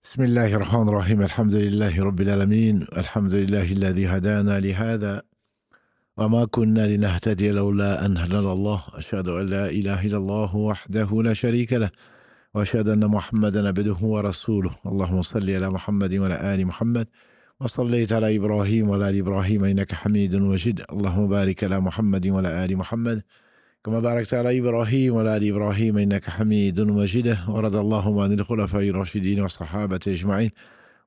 بسم الله الرحمن الرحيم الحمد لله رب العالمين الحمد لله الذي هدانا لهذا وما كنا لنهتدي لولا أن هدانا الله أشهد أن لا إله إلا الله وحده لا شريك له وأشهد أن محمدا عبده ورسوله اللهم صل على محمد وعلى آل محمد وصليت على إبراهيم وعلى آل إبراهيم إنك حميد مجيد اللهم بارك على محمد وعلى آل محمد كما باركت على إبراهيم وعلى آل إبراهيم إنك حميد مجيد ورضى اللهم عن الخلفاء الراشدين والصحابة أجمعين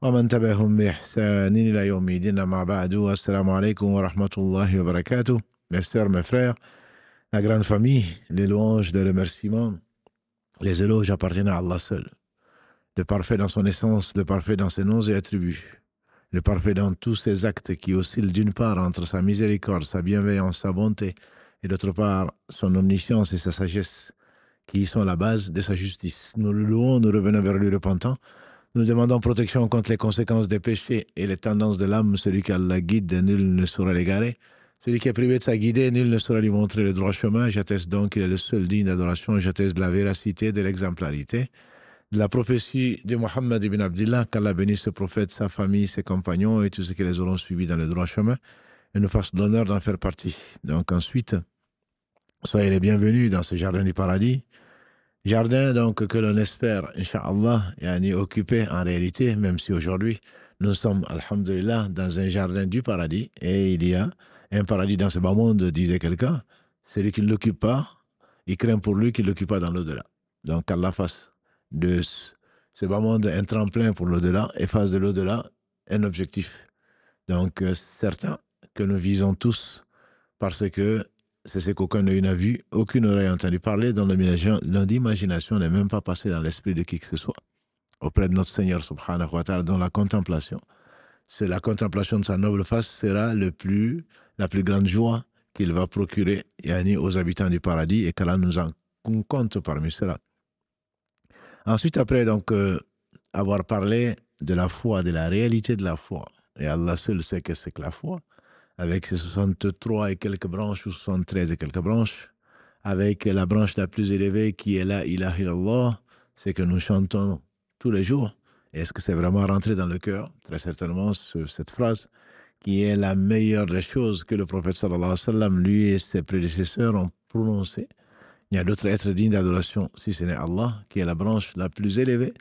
ومن تبعهم بإحسان إلى يوم الدين مع بعد السلام عليكم ورحمة الله وبركاته. Mes sœurs, mes frères, la grande famille, les louanges, les remerciements, les éloges appartiennent à Allah seul. Le parfait dans son essence, le parfait dans ses noms et attributs, le parfait dans tous ses actes qui oscillent d'une part entre sa miséricorde, sa bienveillance, sa bonté, et d'autre part son omniscience et sa sagesse, qui sont la base de sa justice. Nous le louons, nous revenons vers lui repentant. Nous demandons protection contre les conséquences des péchés et les tendances de l'âme. Celui qui la guide, nul ne saura l'égarer. Celui qui est privé de sa guidée, nul ne saura lui montrer le droit chemin. J'atteste donc qu'il est le seul digne d'adoration. J'atteste de la véracité, de l'exemplarité, de la prophétie de Mohammed ibn Abdillah, qu'Allah bénisse ce prophète, sa famille, ses compagnons et tous ceux qui les auront suivis dans le droit chemin et nous fasse l'honneur d'en faire partie. Donc ensuite, soyez les bienvenus dans ce jardin du paradis. Jardin donc que l'on espère, Inch'Allah, occupé en réalité, même si aujourd'hui nous sommes, alhamdulillah, dans un jardin du paradis et il y a un paradis dans ce bas monde, disait quelqu'un. Celui qui ne l'occupe pas, il craint pour lui qu'il ne l'occupe pas dans l'au-delà. Donc qu'Allah fasse de ce bas monde un tremplin pour l'au-delà et fasse de l'au-delà un objectif. Donc certain que nous visons tous parce que c'est ce qu'aucun œil n'a vu, aucune oreille entendu parler, dont l'imagination n'est même pas passée dans l'esprit de qui que ce soit, auprès de notre Seigneur subhanahu wa ta'ala, dont la contemplation de sa noble face sera la plus grande joie qu'il va procurer aux habitants du paradis et qu'Allah nous en compte parmi cela. Ensuite, après donc avoir parlé de la foi, de la réalité de la foi, et Allah seul sait que c'est que la foi, avec ses 63 et quelques branches, ou 73 et quelques branches, avec la branche la plus élevée qui est la ilaha illallah, c'est que nous chantons tous les jours. Est-ce que c'est vraiment rentré dans le cœur? Très certainement, cette phrase, qui est la meilleure des choses que le prophète sallallahu alayhi wa sallam, lui et ses prédécesseurs ont prononcées. Il y a d'autres êtres dignes d'adoration, si ce n'est Allah, qui est la branche la plus élevée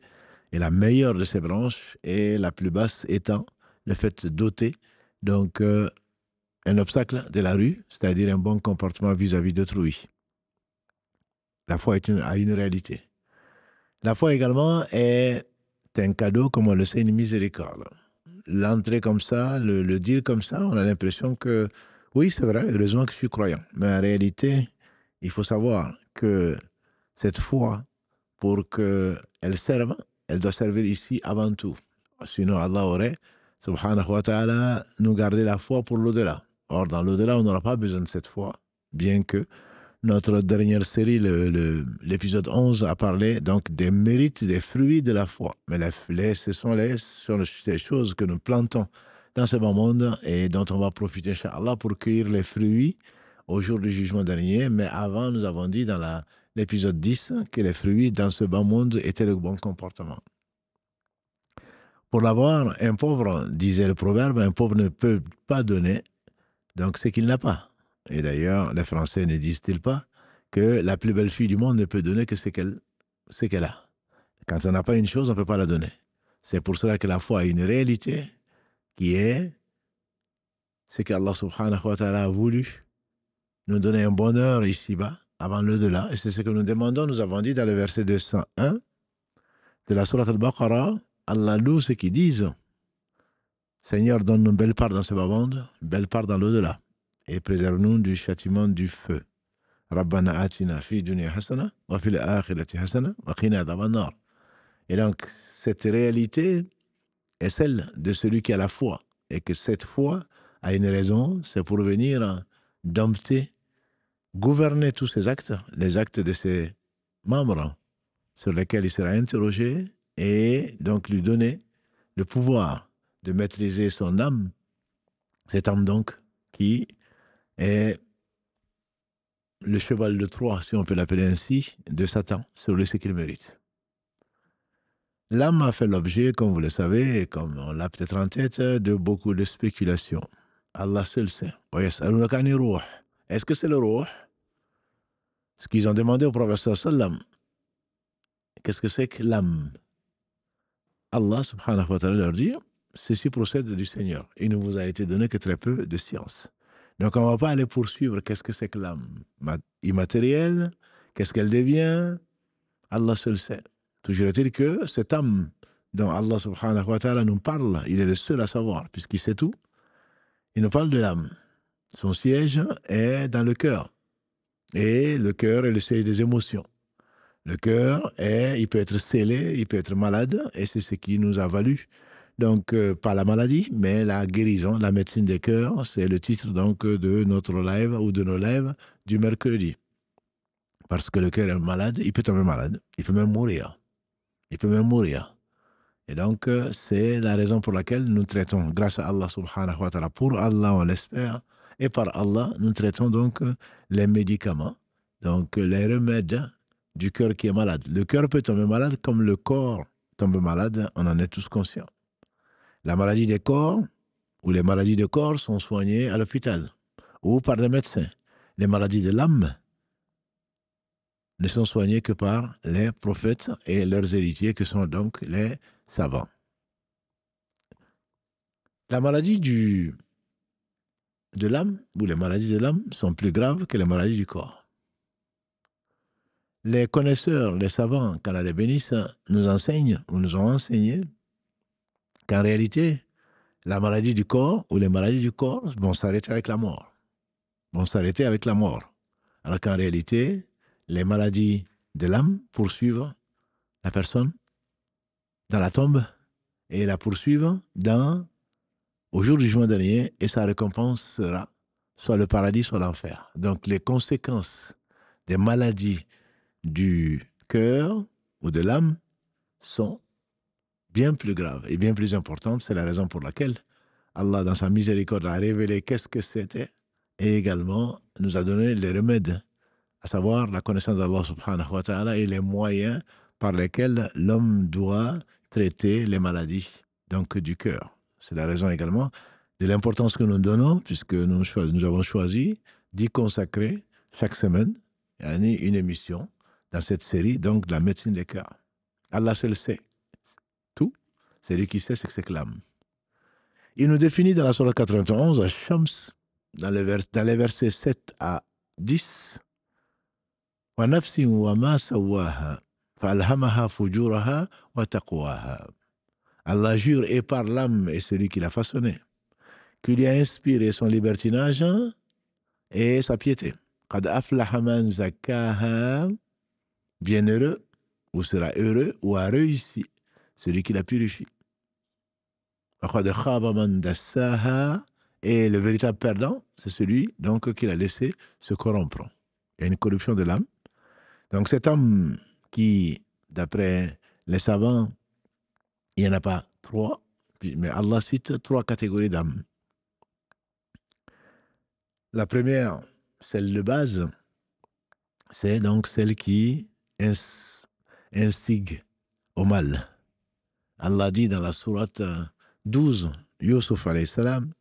et la meilleure de ces branches, et la plus basse étant le fait d'ôter donc un obstacle de la rue, c'est-à-dire un bon comportement vis-à-vis d'autrui. La foi a une réalité. La foi également est un cadeau, comme on le sait, une miséricorde. L'entrer comme ça, le dire comme ça, on a l'impression que, oui, c'est vrai, heureusement que je suis croyant. Mais en réalité, il faut savoir que cette foi, pour qu'elle serve, elle doit servir ici avant tout. Sinon, Allah aurait, subhanahu wa ta'ala, nous garder la foi pour l'au-delà. Or, dans l'au-delà, on n'aura pas besoin de cette foi, bien que notre dernière série, l'épisode 11, a parlé donc des mérites, des fruits de la foi. Mais ce sont les choses que nous plantons dans ce bas monde et dont on va profiter, Inch'Allah, pour cueillir les fruits au jour du jugement dernier. Mais avant, nous avons dit dans l'épisode 10 que les fruits dans ce bas monde étaient le bon comportement. Pour l'avoir, un pauvre, disait le proverbe, un pauvre ne peut pas donner donc ce qu'il n'a pas. Et d'ailleurs, les Français ne disent-ils pas que la plus belle fille du monde ne peut donner que ce qu'elle a. Quand on n'a pas une chose, on ne peut pas la donner. C'est pour cela que la foi a une réalité qui est ce qu'Allah subhanahu wa ta'ala a voulu nous donner un bonheur ici-bas, avant l'au-delà. Et c'est ce que nous demandons. Nous avons dit dans le verset 201 de la sourate al-Baqarah, Allah loue ceux qui disent Seigneur, donne-nous une belle part dans ce bas monde, une belle part dans l'au-delà, et préserve-nous du châtiment du feu. Rabbana atina fi dunya hasana, wa fil akhirati hasana, wa qina adhaban nar. Et donc, cette réalité est celle de celui qui a la foi, et que cette foi a une raison, c'est pour venir dompter, gouverner tous ses actes, les actes de ses membres, sur lesquels il sera interrogé, et donc lui donner le pouvoir de maîtriser son âme, cette âme donc qui est le cheval de Troie, si on peut l'appeler ainsi, de Satan, sur ce qu'il mérite. L'âme a fait l'objet, comme vous le savez, et comme on l'a peut-être en tête, de beaucoup de spéculations. Allah seul sait. Est-ce que c'est le ruh? Ce qu'ils ont demandé au prophète sallam, qu'est-ce que c'est que l'âme? Allah subhanahu wa ta'ala leur dit, ceci procède du Seigneur. Il ne vous a été donné que très peu de science. Donc on ne va pas aller poursuivre qu'est-ce que c'est que l'âme immatérielle, qu'est-ce qu'elle devient, Allah seul sait. Toujours est-il que cette âme dont Allah subhanahu wa ta'ala nous parle, il est le seul à savoir, puisqu'il sait tout. Il nous parle de l'âme. Son siège est dans le cœur. Et le cœur est le siège des émotions. Le cœur il peut être scellé, il peut être malade, et c'est ce qui nous a valu. Donc, pas la maladie, mais la guérison, la médecine des cœurs, c'est le titre donc de notre live ou de nos lives du mercredi. Parce que le cœur est malade, il peut tomber malade, il peut même mourir. Il peut même mourir. Et donc, c'est la raison pour laquelle nous traitons, grâce à Allah subhanahu wa ta'ala, pour Allah on l'espère, et par Allah, nous traitons donc les médicaments, donc les remèdes du cœur qui est malade. Le cœur peut tomber malade comme le corps tombe malade, on en est tous conscients. La maladie des corps ou les maladies de corps sont soignées à l'hôpital ou par des médecins. Les maladies de l'âme ne sont soignées que par les prophètes et leurs héritiers qui sont donc les savants. La maladie de l'âme ou les maladies de l'âme sont plus graves que les maladies du corps. Les connaisseurs, les savants, qu'Allah les bénisse, nous enseignent ou nous ont enseigné qu'en réalité, la maladie du corps ou les maladies du corps vont s'arrêter avec la mort. Vont s'arrêter avec la mort. Alors qu'en réalité, les maladies de l'âme poursuivent la personne dans la tombe et la poursuivent au jour du jugement dernier, et sa récompense sera soit le paradis, soit l'enfer. Donc les conséquences des maladies du cœur ou de l'âme sont bien plus graves et bien plus importantes. C'est la raison pour laquelle Allah, dans sa miséricorde, a révélé qu'est-ce que c'était et également nous a donné les remèdes, à savoir la connaissance d'Allah subhanahu wa ta'ala et les moyens par lesquels l'homme doit traiter les maladies donc du cœur. C'est la raison également de l'importance que nous donnons, puisque nous avons choisi d'y consacrer chaque semaine une émission dans cette série, donc de la médecine des cœurs. Allah seul sait tout, c'est lui qui sait ce que c'est que l'âme. Il nous définit dans la Sourate 91, à Shams, dans les versets 7 à 10, « Wa nafsin wa ma sawaha, fa'alhamaha fujuraha wa taqwaha » Allah jure et par l'âme et celui qui l'a façonné, qui lui a inspiré son libertinage et sa piété. Qad aflaha man zakkaha, bienheureux, ou sera heureux, ou a réussi, celui qui la purifie. Qad khaba man dassaha, et le véritable perdant, c'est celui donc qui l'a laissé se corrompre. Il y a une corruption de l'âme. Donc cet homme qui, d'après les savants, il n'y en a pas trois, mais Allah cite trois catégories d'âmes. La première, celle de base, c'est donc celle qui instigue au mal. Allah dit dans la sourate 12, Yusuf alayhi salam,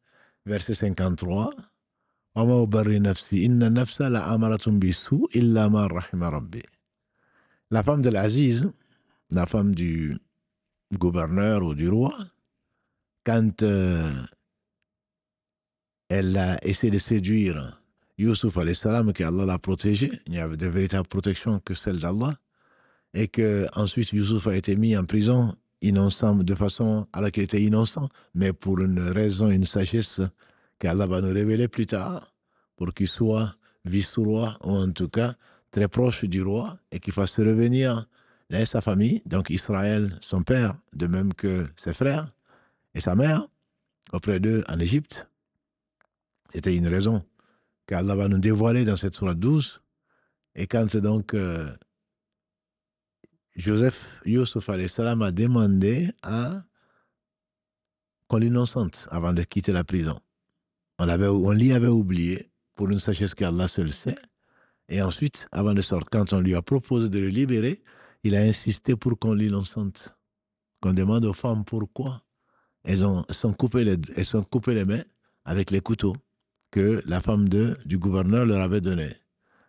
verset 53, « Wa ma ubarri nafsi, inna nafsa la amaratun bisu illa ma rahima rabbi » La femme de l'Aziz, la femme du gouverneur ou du roi, quand elle a essayé de séduire Yusuf alayhi salam, que Allah l'a protégé, il n'y avait de véritable protection que celle d'Allah, et que ensuite Yusuf a été mis en prison innocent, de façon alors qu'il était innocent, mais pour une raison, une sagesse qu'Allah va nous révéler plus tard, pour qu'il soit vice-roi, ou en tout cas très proche du roi, et qu'il fasse revenir sa famille, donc Israël, son père, de même que ses frères et sa mère, auprès d'eux en Égypte. C'était une raison qu'Allah va nous dévoiler dans cette sourate 12. Et quand donc Yusuf alayhi salam a demandé qu'on l'innocente avant de quitter la prison. On l'y avait oublié pour une sagesse qu'Allah seul sait. Et ensuite, avant de sortir, quand on lui a proposé de le libérer, il a insisté pour qu'on l'innocente. qu'on demande aux femmes pourquoi elles sont coupées les mains avec les couteaux que la femme du gouverneur leur avait donné.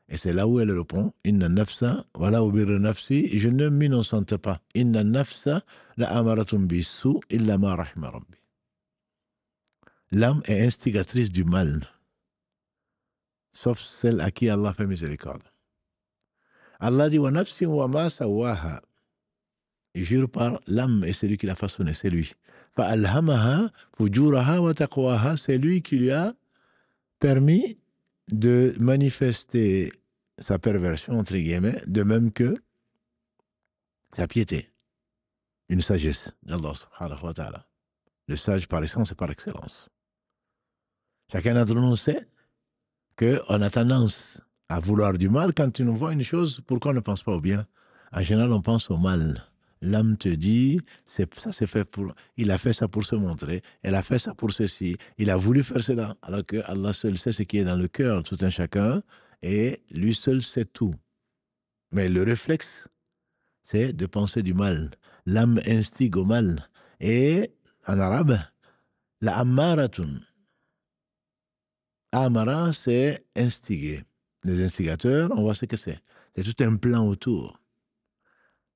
Et c'est là où elle répond, Inna nafsa, voilà ubir nafsi, je ne m'innocente pas. Inna nafsa la amaratum bisu illa ma rahima rabbi. L'âme est instigatrice du mal, sauf celle à qui Allah fait miséricorde. Allah dit, wa nafsi wa ma sawaha. Il jure par l'âme et c'est lui qui l'a façonné, c'est lui. Fa alhamaha fujuraha wa taqwaha, c'est lui qui lui a permis de manifester sa perversion, entre guillemets, de même que sa piété, une sagesse d'Allah subhanahu wa ta'ala. Le sage par essence et par excellence. Chacun d'entre nous sait qu'on a tendance à vouloir du mal quand on voit une chose, pourquoi on ne pense pas au bien? En général, on pense au mal. L'âme te dit, ça c'est fait pour, il a fait ça pour se montrer, elle a fait ça pour ceci, il a voulu faire cela, alors que Allah seul sait ce qui est dans le cœur de tout un chacun, et lui seul sait tout. Mais le réflexe, c'est de penser du mal. L'âme instigue au mal. Et en arabe, la ammaratun. Amara, c'est instiguer. Les instigateurs, on voit ce que c'est. C'est tout un plan autour.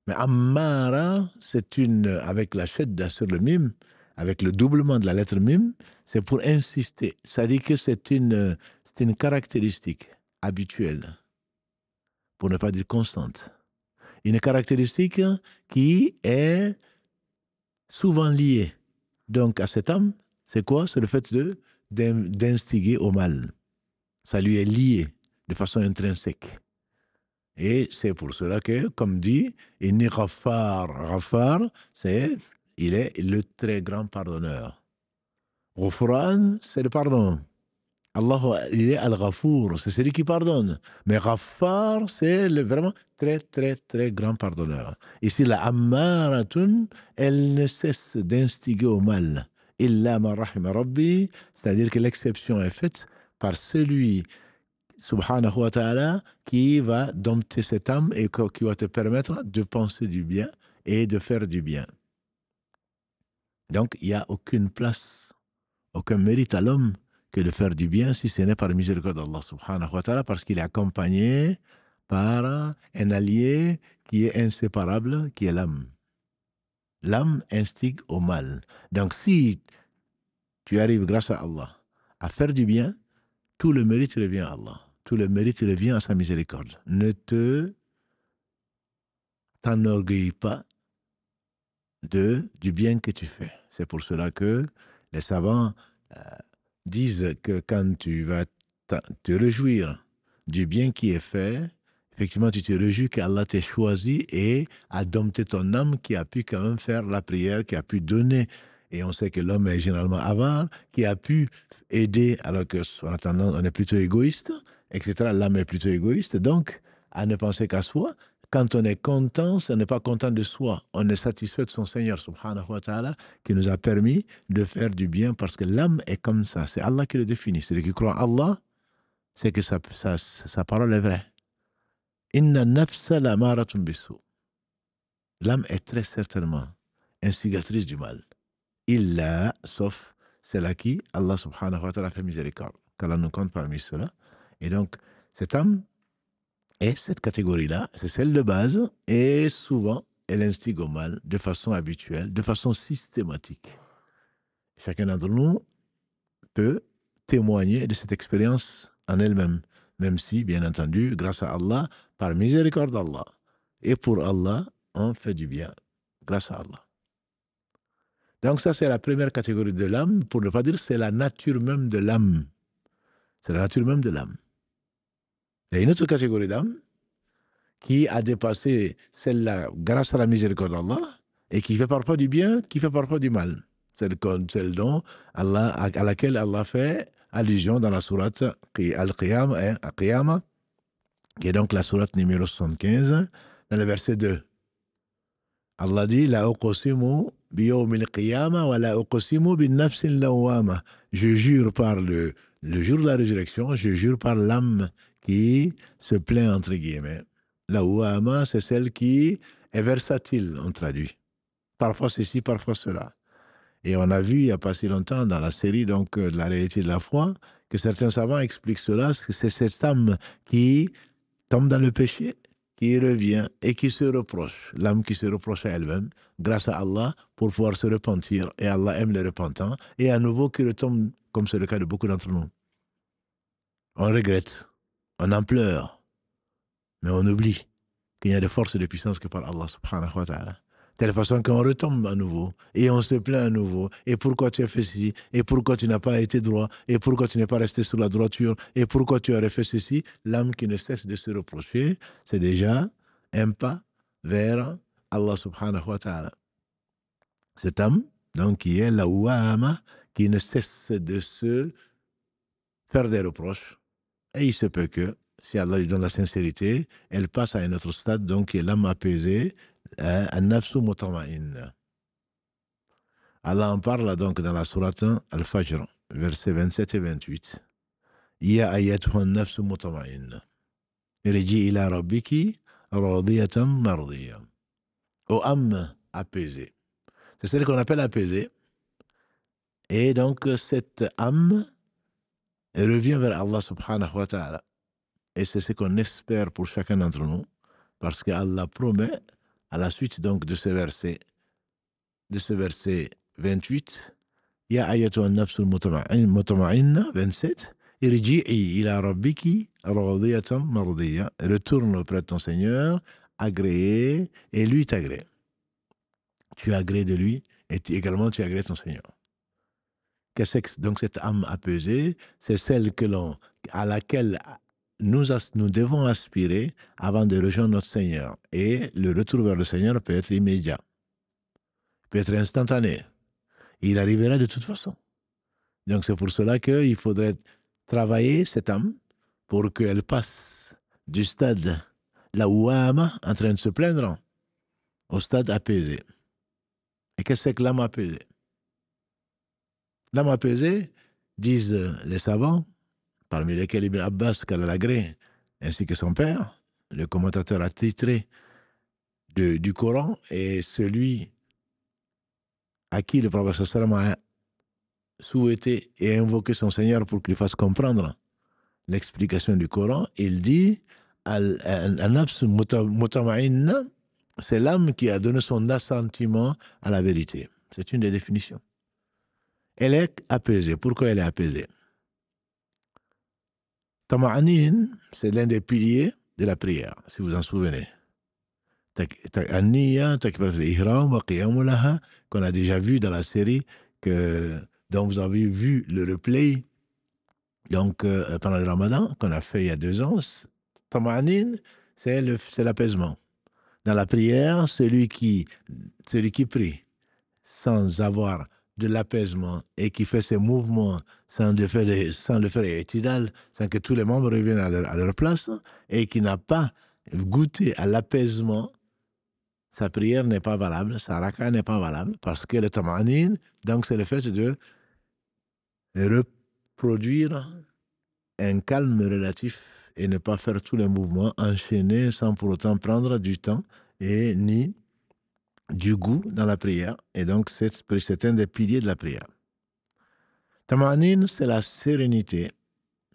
Mais Ammara, c'est avec la shadda sur le mime, avec le doublement de la lettre mime, c'est pour insister. Ça dit que c'est une caractéristique habituelle, pour ne pas dire constante. Une caractéristique qui est souvent liée. Donc, à cette âme, c'est quoi? C'est le fait d'instiguer au mal. Ça lui est lié de façon intrinsèque. Et c'est pour cela que, comme dit, Inni Ghaffar. Ghaffar, il est le très grand pardonneur. Ghufran, c'est le pardon. Allah, il est Al-Ghafour, c'est celui qui pardonne. Mais Ghaffar, c'est vraiment très, très, très grand pardonneur. Ici, la Ammaratun, elle ne cesse d'instiguer au mal. Illa ma rahima rabbi, c'est-à-dire que l'exception est faite par celui subhanahu wa ta'ala, qui va dompter cette âme et qui va te permettre de penser du bien et de faire du bien. Donc, il n'y a aucune place, aucun mérite à l'homme que de faire du bien si ce n'est par miséricorde d'Allah subhanahu wa ta'ala, parce qu'il est accompagné par un allié qui est inséparable, qui est l'âme. L'âme instigue au mal. Donc, si tu arrives grâce à Allah à faire du bien, tout le mérite revient à Allah. Tout le mérite revient à sa miséricorde. Ne t'enorgueillis pas du bien que tu fais. C'est pour cela que les savants disent que quand tu vas te réjouir du bien qui est fait, effectivement, tu te réjouis qu'Allah t'ait choisi et a dompté ton âme qui a pu quand même faire la prière, qui a pu donner. Et on sait que l'homme est généralement avare, qui a pu aider alors qu'en attendant, on est plutôt égoïste, etc. L'âme est plutôt égoïste. Donc, à ne penser qu'à soi. Quand on est content, on n'est pas content de soi. On est satisfait de son Seigneur, subhanahu wa ta'ala, qui nous a permis de faire du bien parce que l'âme est comme ça. C'est Allah qui le définit. Celui qui croit en Allah, c'est que sa parole est vraie. Inna nafsa la maratun bisu. L'âme est très certainement instigatrice du mal. Illa, sauf celle à qui Allah subhanahu wa ta'ala fait miséricorde. Qu'Allah nous compte parmi ceux-là. Et donc, cette âme, et cette catégorie-là, c'est celle de base, et souvent, elle instigue au mal de façon habituelle, de façon systématique. Chacun d'entre nous peut témoigner de cette expérience en elle-même, même si, bien entendu, grâce à Allah, par miséricorde d'Allah, et pour Allah, on fait du bien, grâce à Allah. Donc ça, c'est la première catégorie de l'âme, pour ne pas dire c'est la nature même de l'âme. C'est la nature même de l'âme. Il y a une autre catégorie d'âme qui a dépassé celle-là grâce à la miséricorde d'Allah et qui fait parfois du bien, qui fait parfois du mal. Celle dont Allah, à laquelle Allah fait allusion dans la sourate Al-Qiyamah, qui est donc la sourate numéro 75, dans le verset 2. Allah dit, La uqsimu biyawmil qiyamah wa la uqsimu bin nafsin lawwama. Je jure par le jour de la résurrection, je jure par l'âme qui se plaint, entre guillemets. Lawwama, c'est celle qui est versatile, on traduit. parfois ceci, parfois cela. Et on a vu il n'y a pas si longtemps dans la série donc, de la réalité de la foi que certains savants expliquent cela, que c'est cette âme qui tombe dans le péché, qui revient et qui se reproche, l'âme qui se reproche à elle-même grâce à Allah pour pouvoir se repentir. Et Allah aime les repentants. Et à nouveau qui retombe, comme c'est le cas de beaucoup d'entre nous. On regrette, on en pleure, mais on oublie qu'il y a des forces et des puissances que par Allah subhanahu wa ta'ala. De telle façon qu'on retombe à nouveau et on se plaint à nouveau. Et pourquoi tu as fait ceci? Et pourquoi tu n'as pas été droit? Et pourquoi tu n'es pas resté sur la droiture? Et pourquoi tu aurais fait ceci? L'âme qui ne cesse de se reprocher, c'est déjà un pas vers Allah subhanahu wa ta'ala. Cette âme, donc, qui est la ouama, qui ne cesse de se faire des reproches. Et il se peut que, si Allah lui donne la sincérité, elle passe à un autre stade, donc qui est l'âme apaisée, an-nafsu mutma'inna. Allah en parle donc dans la sourate Al-Fajr, versets 27 et 28. Ya ayyatuha an-nafsu mutma'inna. Irji ila rabbiki radiyatan mardiya. Ô âme apaisée. C'est celle qu'on appelle apaisée. Et donc, cette âme revient vers Allah subhanahu wa ta'ala. Et c'est ce qu'on espère pour chacun d'entre nous, parce qu'Allah promet, à la suite donc de ce verset 28, Ya ayatuha an-nafsul mutma'inna, 27, Irji'i ila rabbiki radiyatan mardiya. Retourne auprès de ton Seigneur, agréé, et lui t'agrée. Tu agrées de lui, et également tu agrées de ton Seigneur. Qu'est-ce que donc cette âme apaisée? C'est celle à laquelle nous devons aspirer avant de rejoindre notre Seigneur. Et le retour vers le Seigneur peut être immédiat, peut être instantané. Il arrivera de toute façon. Donc c'est pour cela qu'il faudrait travailler cette âme pour qu'elle passe du stade la ouama en train de se plaindre au stade apaisé. Et qu'est-ce que c'est que l'âme apaisée? L'âme apaisée, disent les savants, parmi lesquels Ibn Abbas, qu'Allah l'agrée, ainsi que son père, le commentateur attitré du Coran, est celui à qui le prophète sallam a souhaité et invoqué son Seigneur pour qu'il fasse comprendre l'explication du Coran. Il dit Al-nafs mutama'inna, c'est l'âme qui a donné son assentiment à la vérité. C'est une des définitions. Elle est apaisée. Pourquoi elle est apaisée? Tama'anin, c'est l'un des piliers de la prière, si vous en souvenez. An-niyya, takbirat al-ihram wa qiyamu laha, qu'on a déjà vu dans la série, dont vous avez vu le replay donc, pendant le ramadan, qu'on a fait il y a 2 ans. Tama'anin, c'est l'apaisement. Dans la prière, celui qui prie sans avoir de l'apaisement et qui fait ses mouvements sans le faire étidal, sans que tous les membres reviennent à leur place, et qui n'a pas goûté à l'apaisement, sa prière n'est pas valable, sa raka n'est pas valable, parce que le tama'anin, donc c'est le fait de reproduire un calme relatif et ne pas faire tous les mouvements enchaînés sans pour autant prendre du temps et ni du goût dans la prière. Et donc, c'est un des piliers de la prière. Tama'anin, c'est la sérénité,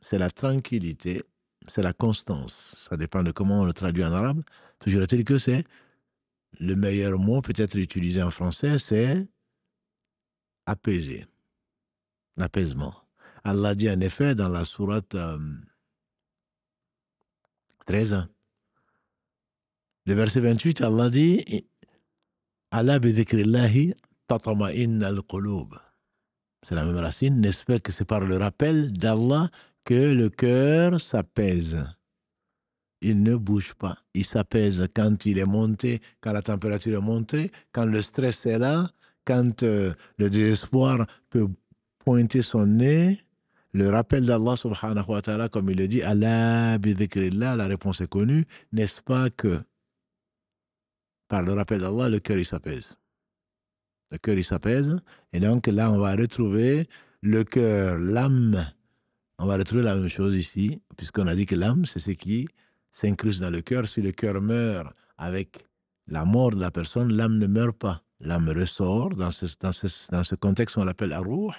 c'est la tranquillité, c'est la constance. Ça dépend de comment on le traduit en arabe. Toujours est-il que c'est le meilleur mot peut-être utilisé en français, c'est apaiser, l'apaisement. Allah dit en effet dans la sourate 13, le verset 28, Allah dit Ala bi dhikrillahi tatma'inna al-qulub. C'est la même racine, n'est-ce pas que c'est par le rappel d'Allah que le cœur s'apaise. Il ne bouge pas, il s'apaise quand il est monté, quand la température est montée, quand le stress est là, quand le désespoir peut pointer son nez. Le rappel d'Allah subhanahu wa ta'ala, comme il le dit, Allah bi dhikrillah, la réponse est connue, n'est-ce pas que par le rappel d'Allah, le cœur il s'apaise. Le cœur il s'apaise, et donc là on va retrouver le cœur, l'âme. On va retrouver la même chose ici, puisqu'on a dit que l'âme, c'est ce qui s'incruste dans le cœur. Si le cœur meurt avec la mort de la personne, l'âme ne meurt pas. l'âme ressort dans ce contexte, on l'appelle ar-ruh,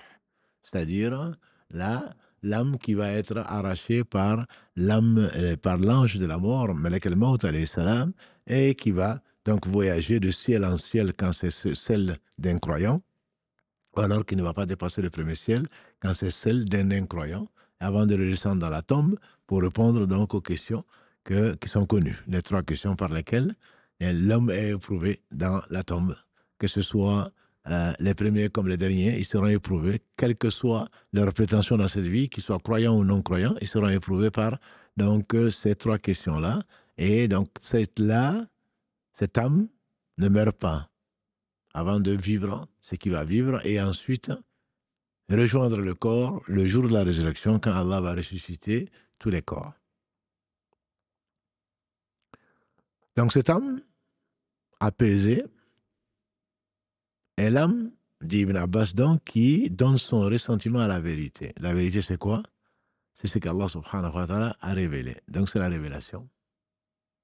c'est-à-dire l'âme qui va être arrachée par l'ange de la mort, Malak al-Maut alayhi salam, et qui va donc voyager de ciel en ciel quand c'est celle d'un croyant, alors qu'il ne va pas dépasser le premier ciel quand c'est celle d'un incroyant, avant de redescendre dans la tombe pour répondre donc aux questions qui sont connues, les 3 questions par lesquelles l'homme est éprouvé dans la tombe. Que ce soit les premiers comme les derniers, ils seront éprouvés, quelles que soient leurs prétentions dans cette vie, qu'ils soient croyants ou non croyants, ils seront éprouvés par donc ces 3 questions-là. Et donc cette âme ne meurt pas avant de vivre ce qu'il va vivre et ensuite rejoindre le corps le jour de la résurrection quand Allah va ressusciter tous les corps. Donc cette âme apaisée est l'âme d'Ibn Abbas donc qui donne son ressentiment à la vérité. La vérité c'est quoi? C'est ce qu'Allah subhanahu wa ta'ala a révélé. Donc c'est la révélation.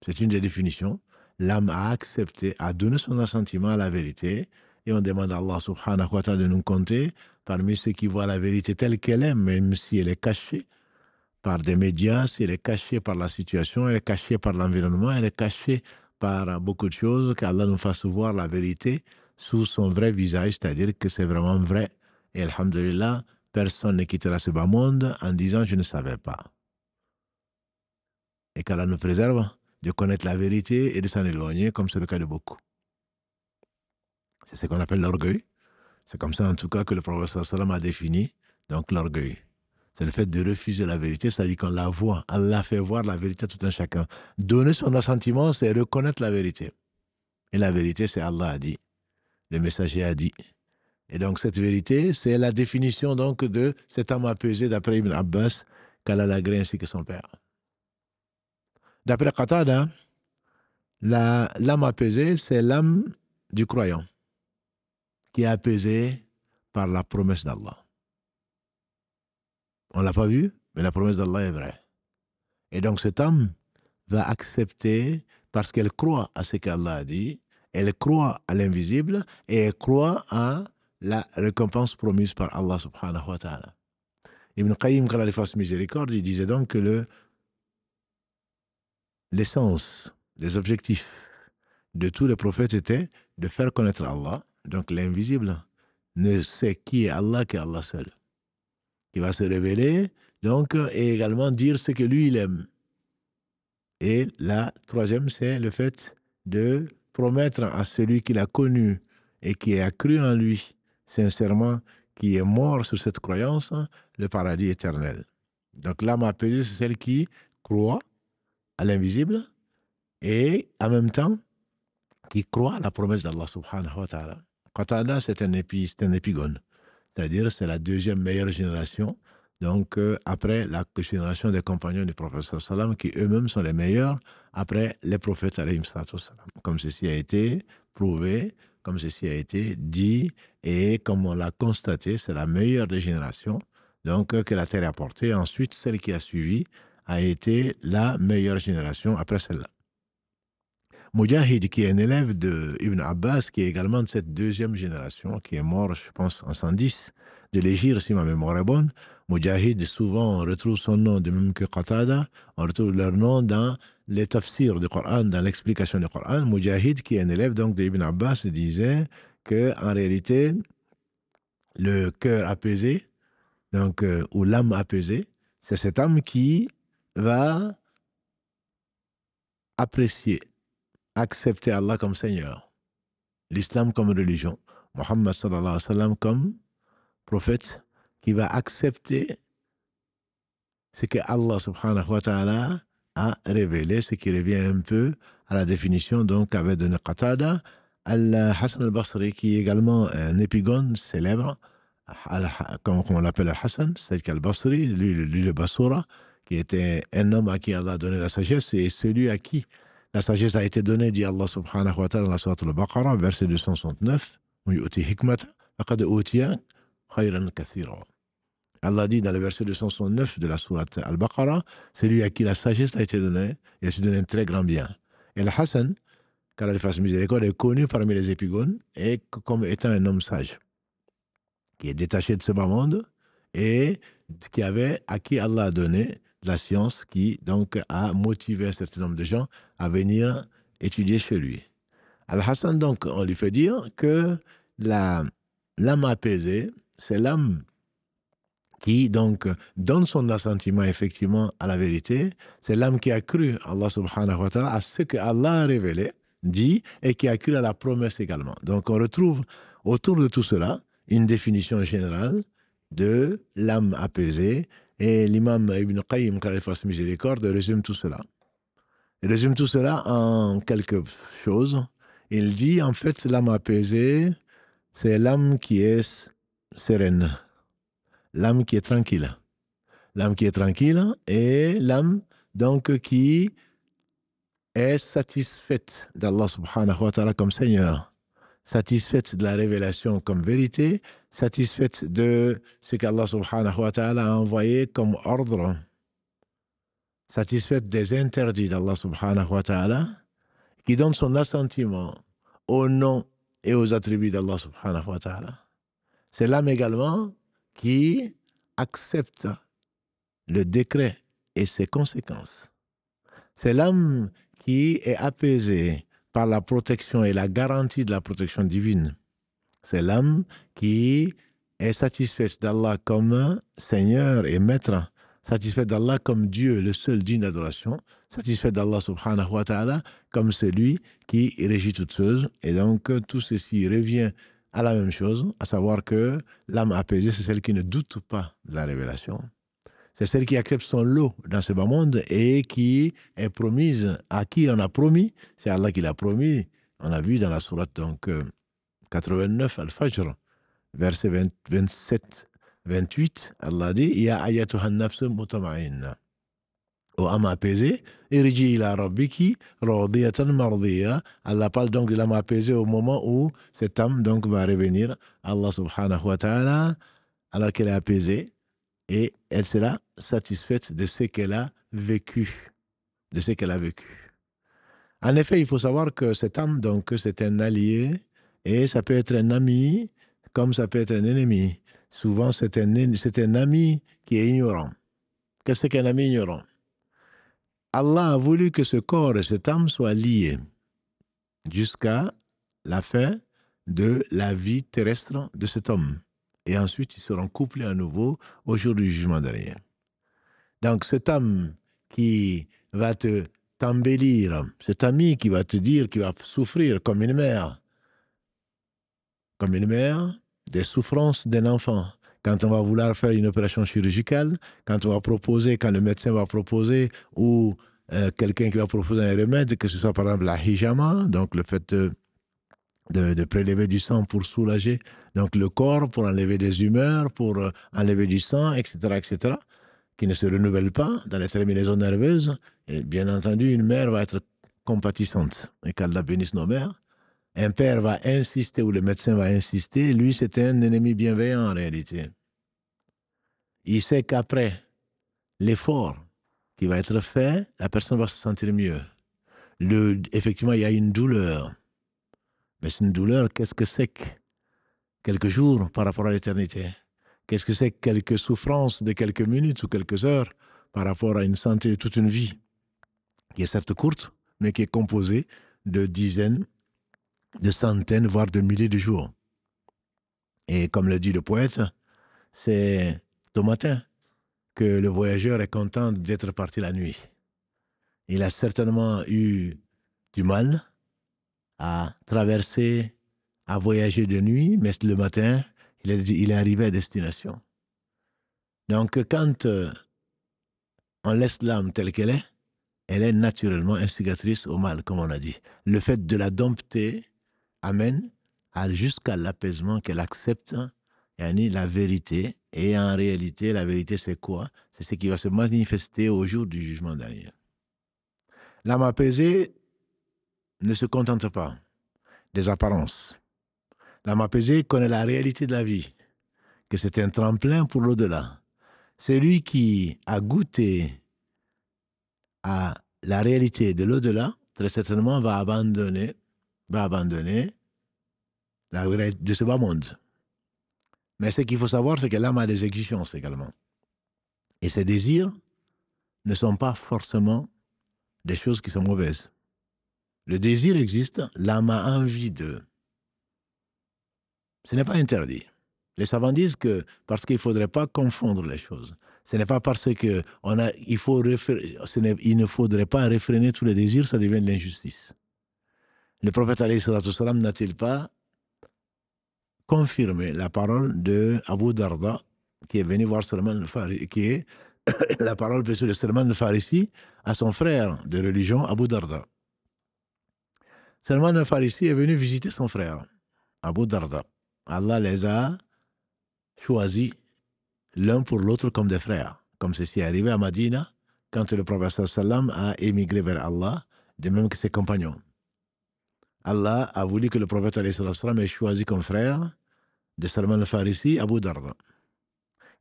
C'est une des définitions. L'âme a accepté, a donné son assentiment à la vérité et on demande à Allah subhanahu wa ta'ala de nous compter parmi ceux qui voient la vérité telle qu'elle est, même si elle est cachée par des médias, si elle est cachée par la situation, elle est cachée par l'environnement, elle est cachée par beaucoup de choses, qu'Allah nous fasse voir la vérité sous son vrai visage, c'est-à-dire que c'est vraiment vrai. Et alhamdulillah, personne ne quittera ce bas monde en disant « je ne savais pas ». Et qu'Allah nous préserve de connaître la vérité et de s'en éloigner, comme c'est le cas de beaucoup. C'est ce qu'on appelle l'orgueil. C'est comme ça, en tout cas, que le prophète sallam a défini donc l'orgueil. C'est le fait de refuser la vérité, c'est-à-dire qu'on la voit. Allah fait voir la vérité à tout un chacun. Donner son assentiment, c'est reconnaître la vérité. Et la vérité, c'est Allah a dit. Le messager a dit. Et donc, cette vérité, c'est la définition donc de cet âme apaisé d'après Ibn Abbas, qu'Allah l'a agréé ainsi que son père. D'après Qatada, l'âme apaisée, c'est l'âme du croyant, qui est apaisée par la promesse d'Allah. On ne l'a pas vu, mais la promesse d'Allah est vraie. Et donc cette âme va accepter, parce qu'elle croit à ce qu'Allah a dit, elle croit à l'invisible et elle croit à la récompense promise par Allah subhanahu wa ta'ala. Ibn Qayyim, qu'Allah lui fasse miséricorde, il disait donc que l'essence, les objectifs de tous les prophètes était de faire connaître Allah, donc l'invisible ne sait qui est Allah qu'Allah seul. Il va se révéler, donc, et également dire ce que lui, il aime. Et la troisième, c'est le fait de promettre à celui qu'il a connu et qui a cru en lui, sincèrement, qui est mort sur cette croyance, le paradis éternel. Donc l'âme apaisée, c'est celle qui croit à l'invisible et en même temps qui croit à la promesse d'Allah subhanahu wa ta'ala. Qatada, c'est un épigone. C'est-à-dire c'est la deuxième meilleure génération, donc après la génération des compagnons du prophète sallam, qui eux-mêmes sont les meilleurs après les prophètes alayhim sallam. Comme ceci a été prouvé, comme ceci a été dit, et comme on l'a constaté, c'est la meilleure des générations donc, que la terre a portée. Ensuite, celle qui a suivi a été la meilleure génération après celle-là. Mujahid, qui est un élève de Ibn Abbas, qui est également de cette deuxième génération, qui est mort, je pense, en 110, de l'Égypte, si ma mémoire est bonne. Mujahid, souvent, on retrouve son nom, de même que Qatada, on retrouve leur nom dans les tafsirs du Coran, dans l'explication du Coran. Mujahid, qui est un élève donc d'Ibn Abbas, disait qu'en réalité, le cœur apaisé, donc, ou l'âme apaisée, c'est cette âme qui va apprécier, accepter Allah comme Seigneur, l'islam comme religion, Muhammad sallallahu alayhi wa sallam comme prophète, qui va accepter ce que Allah subhanahu wa ta'ala a révélé, ce qui revient un peu à la définition donc qu'avait donné Qatada. Al-Hassan al-Basri, qui est également un épigone célèbre, comme on l'appelle Al-Hassan, c'est qu'Al-Basri, lui le Basura, qui était un homme à qui Allah a donné la sagesse, et celui à qui la sagesse a été donnée, dit Allah subhanahu wa ta'ala dans la sourate Al-Baqarah, verset 269, Allah dit dans le verset 269 de la sourate Al-Baqarah, celui à qui la sagesse a été donnée, il a su donner un très grand bien. Et Al-Hassan, qu'Allah lui fasse miséricorde, est connu parmi les épigones et comme étant un homme sage, qui est détaché de ce bas monde et à qui Allah a donné la science qui donc a motivé un certain nombre de gens à venir étudier chez lui. Al-Hassan, donc, on lui fait dire que l'âme apaisée, c'est l'âme qui donc donne son assentiment effectivement à la vérité, c'est l'âme qui a cru Allah subhanahu wa ta'ala, à ce que Allah a révélé, dit, et qui a cru à la promesse également. Donc on retrouve autour de tout cela une définition générale de l'âme apaisée, et l'imam Ibn Qayyim, qu'Allah fasse miséricorde, résume tout cela. Il résume tout cela en quelques choses. Il dit en fait l'âme apaisée, c'est l'âme qui est sereine, l'âme qui est tranquille. L'âme qui est tranquille et l'âme donc qui est satisfaite d'Allah subhanahu wa ta'ala comme Seigneur, satisfaite de la révélation comme vérité, satisfaite de ce qu'Allah subhanahu wa ta'ala a envoyé comme ordre, satisfaite des interdits d'Allah subhanahu wa ta'ala, qui donne son assentiment au nom et aux attributs d'Allah subhanahu wa ta'ala. C'est l'âme également qui accepte le décret et ses conséquences. C'est l'âme qui est apaisée par la protection et la garantie de la protection divine. C'est l'âme qui est satisfaite d'Allah comme Seigneur et Maître, satisfaite d'Allah comme Dieu, le seul digne d'adoration, satisfaite d'Allah subhanahu wa ta'ala comme celui qui régit toutes choses. Et donc tout ceci revient à la même chose, à savoir que l'âme apaisée, c'est celle qui ne doute pas de la révélation. C'est celle qui accepte son lot dans ce bas monde et qui est promise, à qui on a promis, c'est Allah qui l'a promis. On a vu dans la sourate donc 89 Al-Fajr, verset 27-28, Allah dit Ya ayatuhan nafsu mutama'inna. Ô âme apaisée, irji ila rabbiki radiyatan mardiya. Allah parle donc de l'âme apaisée au moment où cette âme donc va revenir à Allah subhanahu wa ta'ala, alors qu'elle est apaisée. Et elle sera satisfaite de ce qu'elle a vécu, de ce qu'elle a vécu. En effet, il faut savoir que cette âme, donc, c'est un allié, et ça peut être un ami, comme ça peut être un ennemi. Souvent, c'est un ami qui est ignorant. Qu'est-ce qu'un ami ignorant? Allah a voulu que ce corps et cette âme soient liés jusqu'à la fin de la vie terrestre de cet homme. Et ensuite, ils seront couplés à nouveau au jour du jugement dernier. Donc, cette âme qui va t'embellir, cet ami qui va te dire qu'il va souffrir comme une mère des souffrances d'un enfant. Quand on va vouloir faire une opération chirurgicale, quand le médecin va proposer, ou quelqu'un qui va proposer un remède, que ce soit par exemple la hijama, donc le fait de prélever du sang pour soulager donc le corps, pour enlever des humeurs, pour enlever du sang, etc., qui ne se renouvelle pas dans les terminaisons nerveuses. Et bien entendu, une mère va être compatissante. Et qu'Allah bénisse nos mères. Un père va insister, ou le médecin va insister. Lui, c'est un ennemi bienveillant en réalité. Il sait qu'après l'effort qui va être fait, la personne va se sentir mieux. Effectivement, il y a une douleur. Mais c'est une douleur, qu'est-ce que c'est que quelques jours par rapport à l'éternité? Qu'est-ce que c'est que quelques souffrances de quelques minutes ou quelques heures par rapport à une santé de toute une vie, qui est certes courte, mais qui est composée de dizaines, de centaines, voire de milliers de jours. Et comme le dit le poète, c'est au matin que le voyageur est content d'être parti la nuit. Il a certainement eu du mal à traverser, à voyager de nuit, mais le matin, il est arrivé à destination. Donc, quand on laisse l'âme telle qu'elle est, elle est naturellement instigatrice au mal, comme on a dit. Le fait de la dompter amène jusqu'à l'apaisement qu'elle accepte la vérité. Et en réalité, la vérité, c'est quoi? C'est ce qui va se manifester au jour du jugement dernier. L'âme apaisée ne se contente pas des apparences. L'âme apaisée connaît la réalité de la vie, que c'est un tremplin pour l'au-delà. Celui qui a goûté à la réalité de l'au-delà, très certainement va abandonner va abandonner de ce bas monde. Mais ce qu'il faut savoir, c'est que l'âme a des exigences également. Et ces désirs ne sont pas forcément des choses qui sont mauvaises. Le désir existe, l'âme a envie de. Ce n'est pas interdit. Les savants disent que parce qu'il ne faudrait pas confondre les choses. Ce n'est pas parce que il ne faudrait pas réfréner tous les désirs, ça devient de l'injustice. Le prophète alayhi salatu wassalam n'a-t-il pas confirmé la parole de Abu Darda, qui est venu voir Salman al-Farisi, qui est la parole de Salman al-Farisi à son frère de religion, Abu Darda. Salman al-Farisi est venu visiter son frère, Abu Darda. Allah les a choisis l'un pour l'autre comme des frères, comme ceci est arrivé à Madina quand le prophète sallam a émigré vers Allah, de même que ses compagnons. Allah a voulu que le prophète sallam ait choisi comme frère de Salman al-Farisi Abu Darda,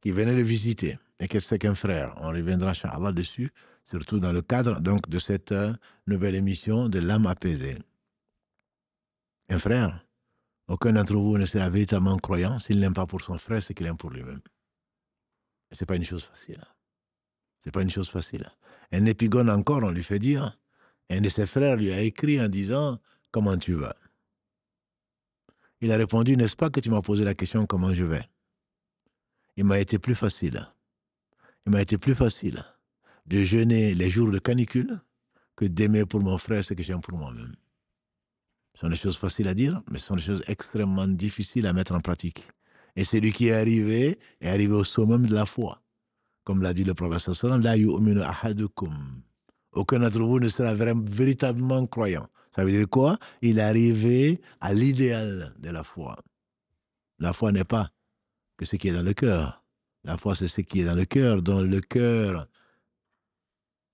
qui venait le visiter. Et qu'est-ce que c'est qu'un frère? On reviendra, Inch'Allah, dessus, surtout dans le cadre donc, de cette nouvelle émission de l'âme apaisée. Un frère, aucun d'entre vous ne sera véritablement croyant s'il n'aime pas pour son frère ce qu'il aime pour lui-même. Ce n'est pas une chose facile. Ce n'est pas une chose facile. Un épigone encore, on lui fait dire, un de ses frères lui a écrit en disant « Comment tu vas ?» Il a répondu « N'est-ce pas que tu m'as posé la question comment je vais ?» Il m'a été plus facile. Il m'a été plus facile de jeûner les jours de canicule que d'aimer pour mon frère ce que j'aime pour moi-même. Ce sont des choses faciles à dire, mais ce sont des choses extrêmement difficiles à mettre en pratique. Et celui qui est arrivé au summum de la foi. Comme l'a dit le prophète sallallahu alayhi wa sallam, « La yu'minu ahadukum » aucun d'entre vous ne sera véritablement croyant. Ça veut dire quoi? Il est arrivé à l'idéal de la foi. La foi n'est pas que ce qui est dans le cœur. La foi, c'est ce qui est dans le cœur, dont le cœur,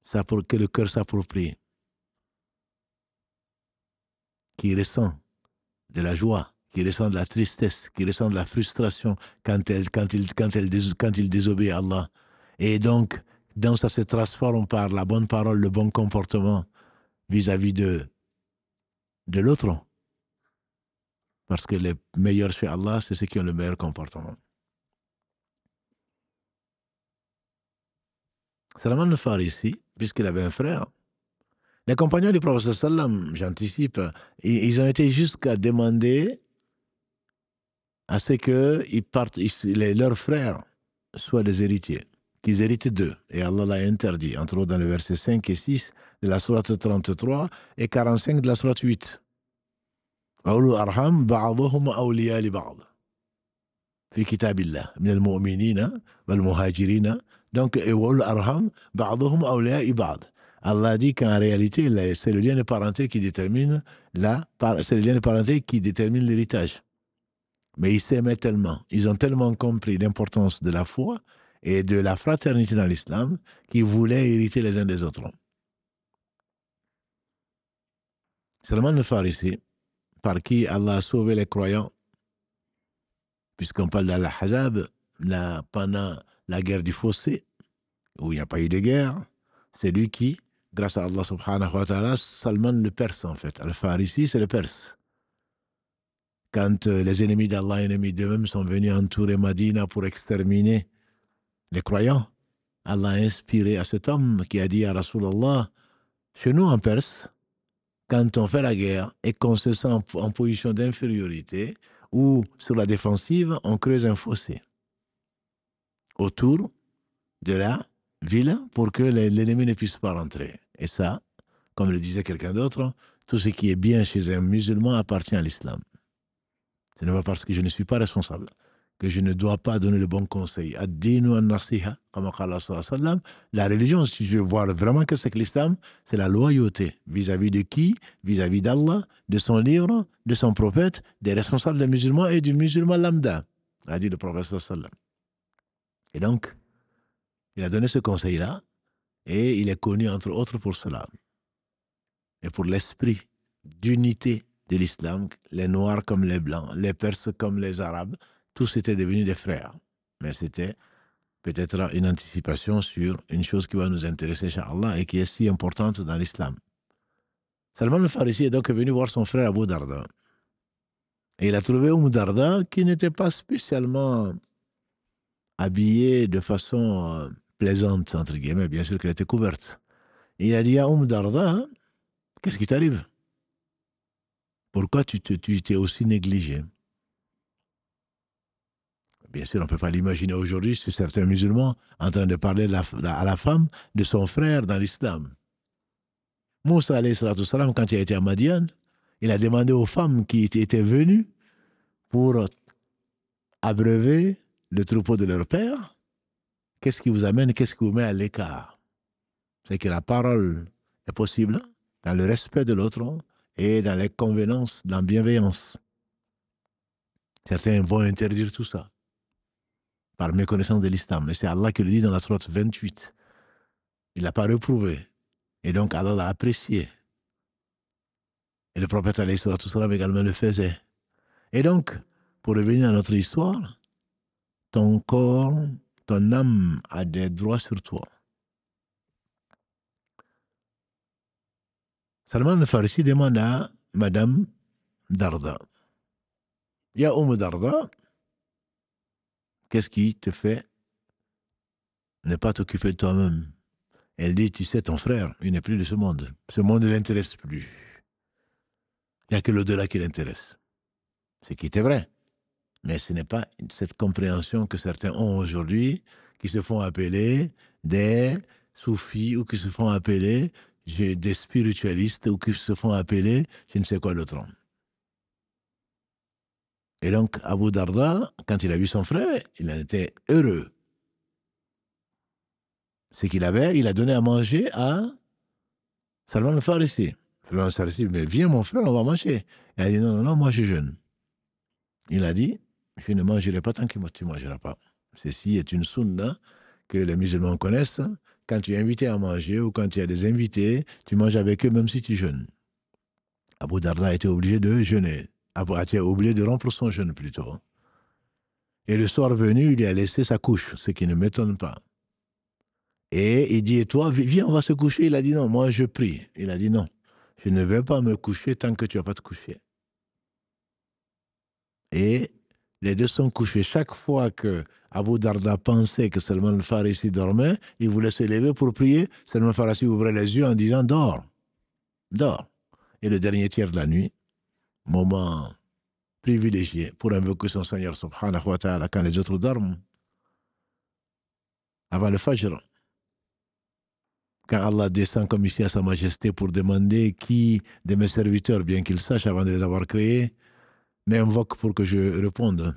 que le cœur s'approprie, qui ressent de la joie, qui ressent de la tristesse, qui ressent de la frustration quand il désobéit à Allah. Et donc ça se transforme par la bonne parole, le bon comportement vis-à-vis de l'autre. Parce que les meilleurs chez Allah, c'est ceux qui ont le meilleur comportement. Salman al-Farisi, puisqu'il avait un frère, les compagnons du prophète sallam, j'anticipe, ils ont été jusqu'à demander à ce que leurs frères soient des héritiers, qu'ils héritent d'eux. Et Allah l'a interdit, entre autres dans les versets 5 et 6 de la sourate 33 et 45 de la sourate 8. أولو الأرحام بعضهم أولياء لبعض في كتاب الله من المؤمنين والمهاجرين. Donc, أولو الأرحام بعضهم أولياء بعض. Allah dit qu'en réalité, c'est le lien de parenté qui détermine l'héritage. Mais ils s'aimaient tellement, ils ont tellement compris l'importance de la foi et de la fraternité dans l'islam qu'ils voulaient hériter les uns des autres. Salman al-Farisi, par qui Allah a sauvé les croyants, puisqu'on parle d'Al-Ahzab, pendant la guerre du fossé, où il n'y a pas eu de guerre, c'est lui qui, grâce à Allah subhanahu wa ta'ala, Salman le Perse en fait. Al-Farisi, c'est le Perse. Quand les ennemis d'Allah, ennemis d'eux-mêmes, sont venus entourer Madina pour exterminer les croyants, Allah a inspiré à cet homme qui a dit à Rasulallah, chez nous en Perse, quand on fait la guerre et qu'on se sent en position d'infériorité ou sur la défensive, on creuse un fossé autour de la ville pour que l'ennemi ne puisse pas rentrer. Et ça, comme le disait quelqu'un d'autre, tout ce qui est bien chez un musulman appartient à l'islam. Ce n'est pas parce que je ne suis pas responsable que je ne dois pas donner le bon conseil. Ad-dinu an-nasiha, comme Allah sallallahu alayhi wa sallam. La religion, si je veux voir vraiment que c'est que l'islam, c'est la loyauté. Vis-à-vis de qui? Vis-à-vis d'Allah, de son livre, de son prophète, des responsables des musulmans et du musulman lambda, a dit le prophète sallallahu alayhi wa sallam. Et donc, il a donné ce conseil-là, et il est connu entre autres pour cela. Et pour l'esprit d'unité de l'islam, les noirs comme les blancs, les perses comme les arabes, tous étaient devenus des frères. Mais c'était peut-être une anticipation sur une chose qui va nous intéresser, Inch'Allah, et qui est si importante dans l'islam. Salman al-Farisi est donc venu voir son frère Abu Darda. Et il a trouvé Darda qui n'était pas spécialement habillée de façon plaisante, entre guillemets, bien sûr qu'elle était couverte. Et il a dit à Darda, qu'est-ce qui t'arrive? Pourquoi tu t'es aussi négligé? Bien sûr, on ne peut pas l'imaginer aujourd'hui, c'est certains musulmans en train de parler à la femme de son frère dans l'islam. Moussa, alayhi salatu salam, quand il a été à Madian, il a demandé aux femmes qui étaient venues pour abreuver le troupeau de leur père, qu'est-ce qui vous amène, qu'est-ce qui vous met à l'écart? C'est que la parole est possible dans le respect de l'autre et dans les convenances, dans la bienveillance. Certains vont interdire tout ça par méconnaissance de l'islam. Et c'est Allah qui le dit dans la sourate 28. Il n'a pas reprouvé. Et donc Allah l'a apprécié. Et le prophète alayhi salatu salam également le faisait. Et donc, pour revenir à notre histoire, ton corps, ton âme a des droits sur toi. Salman al-Farisi demande à Madame Darda. Ya Darda, qu'est-ce qui te fait ne pas t'occuper de toi-même? Elle dit, tu sais, ton frère, il n'est plus de ce monde. Ce monde ne l'intéresse plus. Il n'y a que l'au-delà qui l'intéresse. Ce qui était vrai. Mais ce n'est pas cette compréhension que certains ont aujourd'hui, qui se font appeler des soufis ou qui se font appeler des spiritualistes ou qui se font appeler je ne sais quoi d'autre. Et donc, Abu Darda, quand il a vu son frère, il en était heureux. Ce qu'il avait, il a donné à manger à Salman al-Farisi. Salman al-Farisi, mais viens mon frère, on va manger. Il a dit non, non, non, moi je jeûne. Il a dit, je ne mangerai pas tant que tu ne mangeras pas. Ceci est une sunna que les musulmans connaissent. Quand tu es invité à manger ou quand tu as des invités, tu manges avec eux même si tu jeûnes. Abu Darda a été obligé de jeûner. A été obligé de rompre son jeûne plutôt. Et le soir venu, il a laissé sa couche, ce qui ne m'étonne pas. Et il dit, et toi, viens, on va se coucher. Il a dit, non, moi je prie. Il a dit, non, je ne vais pas me coucher tant que tu ne vas pas te coucher. Et les deux sont couchés. Chaque fois que Abu Darda pensait que Salman al-Farisi dormait, il voulait se lever pour prier. Salman al-Farisi ouvrait les yeux en disant, dors, dors. Et le dernier tiers de la nuit, moment privilégié pour invoquer son Seigneur subhanahu wa ta'ala quand les autres dorment, avant le Fajr. Quand Allah descend comme ici à sa majesté pour demander qui de mes serviteurs, bien qu'il sache avant de les avoir créés, m'invoque pour que je réponde.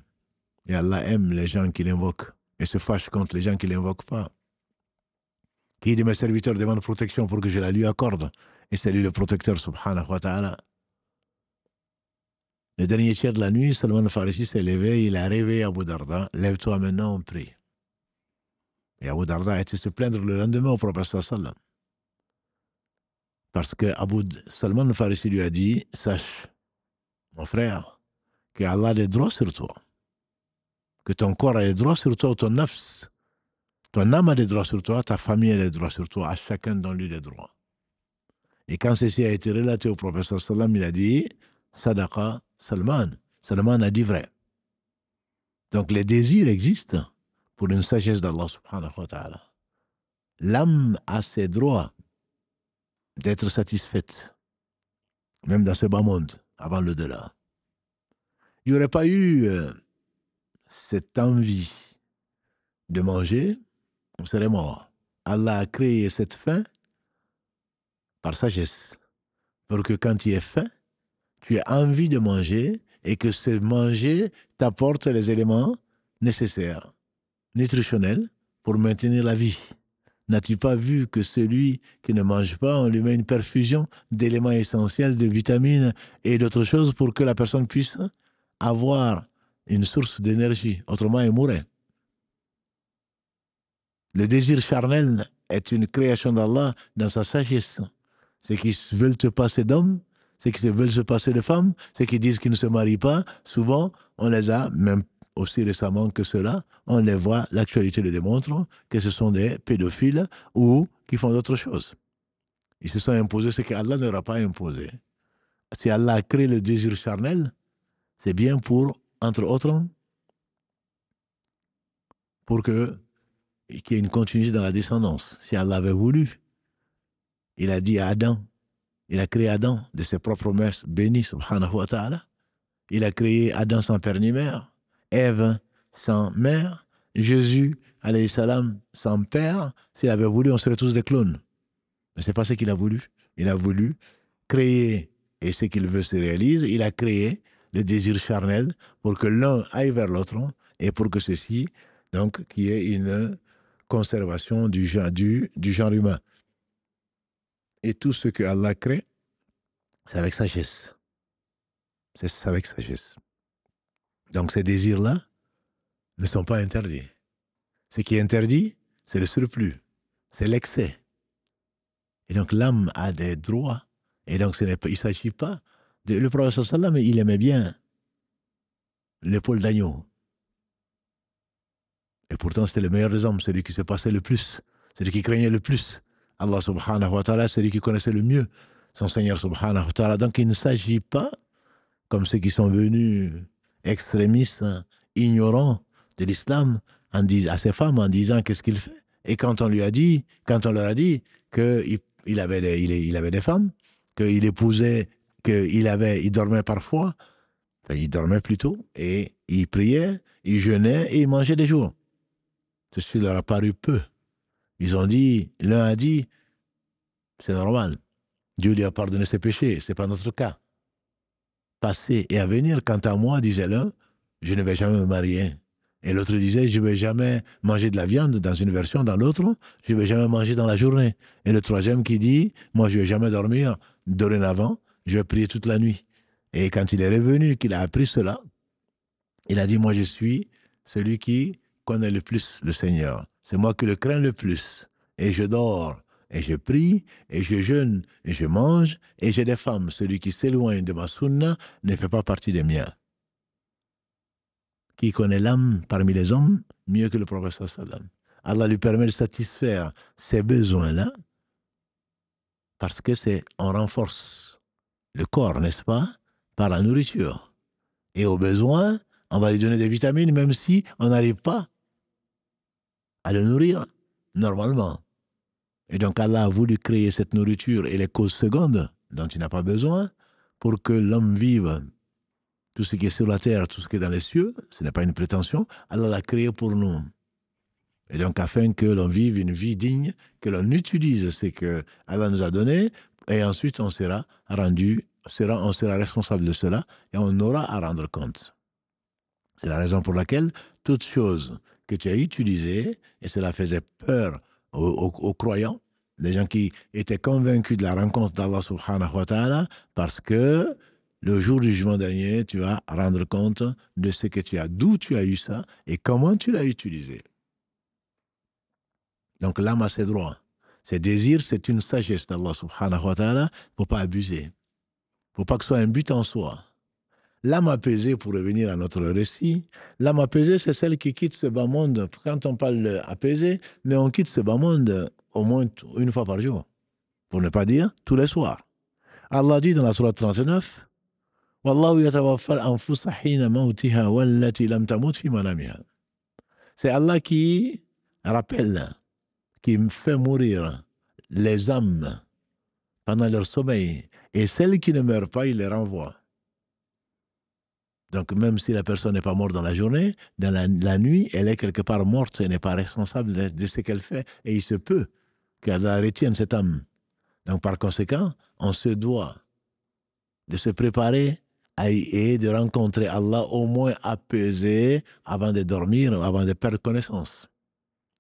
Et Allah aime les gens qui l'invoquent et se fâche contre les gens qui ne l'invoquent pas. Qui de mes serviteurs demande protection pour que je la lui accorde? Et c'est lui le protecteur, subhanahu wa ta'ala. Le dernier tiers de la nuit, Salman al-Farisi s'est levé, il a réveillé Abu Darda. Lève-toi maintenant, on prie. Et Abu Darda a été se plaindre le lendemain au prophète sallam. Parce que Salman al-Farisi lui a dit, sache, mon frère, que Allah a des droits sur toi. Que ton corps a des droits sur toi, ou ton nafs. Ton âme a des droits sur toi, ta famille a des droits sur toi, à chacun donne-lui des droits. Et quand ceci a été relaté au prophète sallam, il a dit, Sadaqa Salman. Salman a dit vrai. Donc les désirs existent pour une sagesse d'Allah subhanahu wa ta'ala. L'âme a ses droits d'être satisfaite, même dans ce bas monde, avant le delà. Il n'y aurait pas eu cette envie de manger, on serait mort. Allah a créé cette faim par sagesse, pour que quand tu es faim, tu aies envie de manger et que ce manger t'apporte les éléments nécessaires, nutritionnels, pour maintenir la vie. N'as-tu pas vu que celui qui ne mange pas, on lui met une perfusion d'éléments essentiels, de vitamines et d'autres choses pour que la personne puisse avoir une source d'énergie, autrement il mourrait. Le désir charnel est une création d'Allah dans sa sagesse. Ceux qui veulent te passer d'hommes, ceux qui veulent se passer de femmes, ceux qui disent qu'ils ne se marient pas, souvent on les a, même aussi récemment que cela, on les voit, l'actualité le démontre, que ce sont des pédophiles ou qui font d'autres choses. Ils se sont imposés ce qu'Allah ne leur a pas imposé. Si Allah a créé le désir charnel, c'est bien pour, entre autres, pour qu'il y ait une continuité dans la descendance. Si Allah avait voulu, il a dit à Adam, il a créé Adam de ses propres mains bénies, subhanahu wa ta'ala. Il a créé Adam sans père ni mère, Ève sans mère, Jésus, alayhi salam, sans père. S'il avait voulu, on serait tous des clones. Mais ce n'est pas ce qu'il a voulu. Il a voulu créer, et ce qu'il veut se réalise, il a créé le désir charnel pour que l'un aille vers l'autre et pour que ceci, donc, qu'il y ait une conservation du genre humain. Et tout ce que Allah crée, c'est avec sagesse. C'est avec sagesse. Donc ces désirs-là ne sont pas interdits. Ce qui est interdit, c'est le surplus, c'est l'excès. Et donc l'âme a des droits. Et donc il ne s'agit pas de... Le prophète sallam, il aimait bien l'épaule d'agneau. Et pourtant c'était le meilleur des hommes, celui qui se passait le plus, celui qui craignait le plus. Allah subhanahu wa ta'ala, celui qui connaissait le mieux son Seigneur subhanahu wa ta'ala. Donc il ne s'agit pas, comme ceux qui sont venus extrémistes, ignorants de l'islam, à ces femmes en disant qu'est-ce qu'il fait. Et quand on leur a dit qu'il avait des femmes, qu'il épousait, il dormait parfois, enfin, il dormait plutôt, et il priait, il jeûnait et il mangeait des jours. Ceci leur a paru peu. Ils ont dit, l'un a dit, c'est normal, Dieu lui a pardonné ses péchés, ce n'est pas notre cas. Passé et à venir, quant à moi, disait l'un, je ne vais jamais me marier. Et l'autre disait, je ne vais jamais manger de la viande dans une version, dans l'autre, je ne vais jamais manger dans la journée. Et le troisième qui dit, moi je ne vais jamais dormir, dorénavant, je vais prier toute la nuit. Et quand il est revenu, qu'il a appris cela, il a dit, moi je suis celui qui connaît le plus le Seigneur. C'est moi qui le crains le plus. Et je dors, et je prie, et je jeûne, et je mange, et j'ai des femmes. Celui qui s'éloigne de ma sunna ne fait pas partie des miens. Qui connaît l'âme parmi les hommes mieux que le prophète sallam. Allah lui permet de satisfaire ces besoins-là parce que on renforce le corps, n'est-ce pas, par la nourriture. Et au besoin, on va lui donner des vitamines même si on n'arrive pas à le nourrir normalement. Et donc Allah a voulu créer cette nourriture et les causes secondes dont il n'a pas besoin pour que l'homme vive. Tout ce qui est sur la terre, tout ce qui est dans les cieux, ce n'est pas une prétention, Allah l'a créé pour nous. Et donc, afin que l'on vive une vie digne, que l'on utilise ce que Allah nous a donné, et ensuite on sera responsable de cela, et on aura à rendre compte. C'est la raison pour laquelle toute chose que tu as utilisée, et cela faisait peur aux croyants, des gens qui étaient convaincus de la rencontre d'Allah subhanahu wa ta'ala, parce que le jour du jugement dernier, tu vas rendre compte de ce que tu as, d'où tu as eu ça et comment tu l'as utilisé. Donc l'âme a ses droits. Ses désirs, c'est une sagesse d'Allah subhanahu wa ta'ala. Il ne faut pas abuser. Il ne faut pas que ce soit un but en soi. L'âme apaisée, pour revenir à notre récit, l'âme apaisée, c'est celle qui quitte ce bas monde. Quand on parle apaisé, mais on quitte ce bas monde au moins une fois par jour. Pour ne pas dire tous les soirs. Allah dit dans la sourate 39, Wallahu yatawaffal anfusa hina mawtiha wallati lam tamut fi manamiha. C'est Allah qui rappelle, qui fait mourir les âmes pendant leur sommeil. Et celles qui ne meurent pas, il les renvoie. Donc même si la personne n'est pas morte dans la journée, dans la nuit, elle est quelque part morte, elle n'est pas responsable de ce qu'elle fait. Et il se peut qu'elle retienne cette âme. Donc par conséquent, on se doit de se préparer et de rencontrer Allah au moins apaisé avant de dormir, avant de perdre connaissance.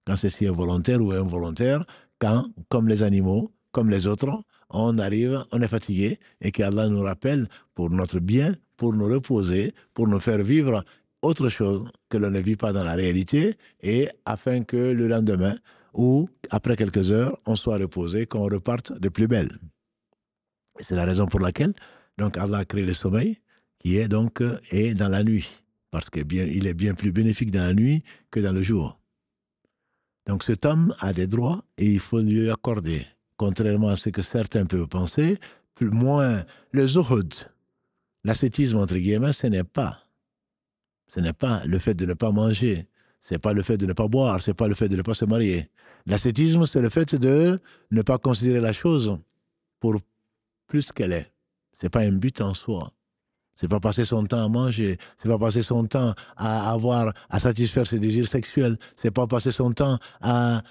Quand ceci est volontaire ou involontaire, quand, comme les animaux, comme les autres, on arrive, on est fatigué et qu'Allah nous rappelle pour notre bien, pour nous reposer, pour nous faire vivre autre chose que l'on ne vit pas dans la réalité et afin que le lendemain ou après quelques heures, on soit reposé, qu'on reparte de plus belle. Et c'est la raison pour laquelle donc Allah a créé le sommeil qui est donc est dans la nuit parce qu'il est bien plus bénéfique dans la nuit que dans le jour. Donc cet homme a des droits et il faut lui accorder contrairement à ce que certains peuvent penser, moins le zuhud, l'ascétisme entre guillemets, ce n'est pas le fait de ne pas manger, c'est pas le fait de ne pas boire, c'est pas le fait de ne pas se marier. L'ascétisme, c'est le fait de ne pas considérer la chose pour plus qu'elle est. C'est pas un but en soi. C'est pas passer son temps à manger, c'est pas passer son temps à satisfaire ses désirs sexuels, c'est pas passer son temps à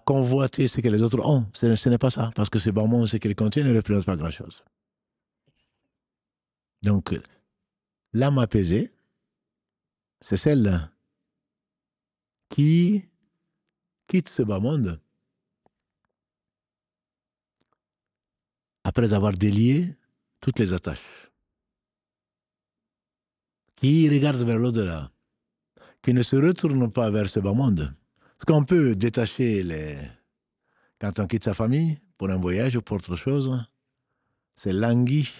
convoiter ce que les autres ont. Ce n'est pas ça, parce que ce bon monde, ce qu'il contient, ne représente pas grand-chose. Donc, l'âme apaisée, c'est celle qui quitte ce bas monde après avoir délié toutes les attaches, qui regarde vers l'au-delà, qui ne se retourne pas vers ce bas monde. Parce qu'on peut détacher quand on quitte sa famille pour un voyage ou pour autre chose, c'est langui,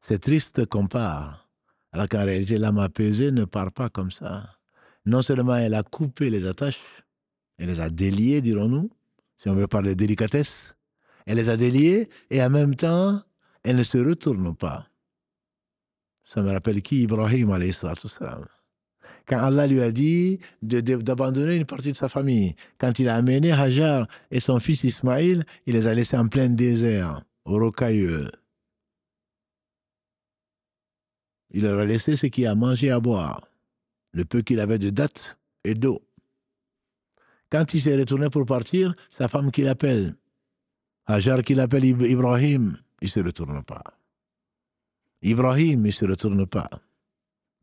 c'est triste qu'on part. Alors qu'en réalité, l'âme apaisée ne part pas comme ça. Non seulement elle a coupé les attaches, elle les a déliées, dirons-nous, si on veut parler de délicatesse, elle les a déliées et en même temps, elle ne se retourne pas. Ça me rappelle qui? Ibrahim, alayhi salatu wassalam. Quand Allah lui a dit d'abandonner une partie de sa famille, quand il a amené Hajar et son fils Ismaïl, il les a laissés en plein désert, au rocailleux. Il leur a laissé ce qu'il a mangé à boire, le peu qu'il avait de dattes et d'eau. Quand il s'est retourné pour partir, sa femme qui l'appelle, Hajar qui l'appelle Ibrahim, il ne se retourne pas. Ibrahim, il ne se retourne pas.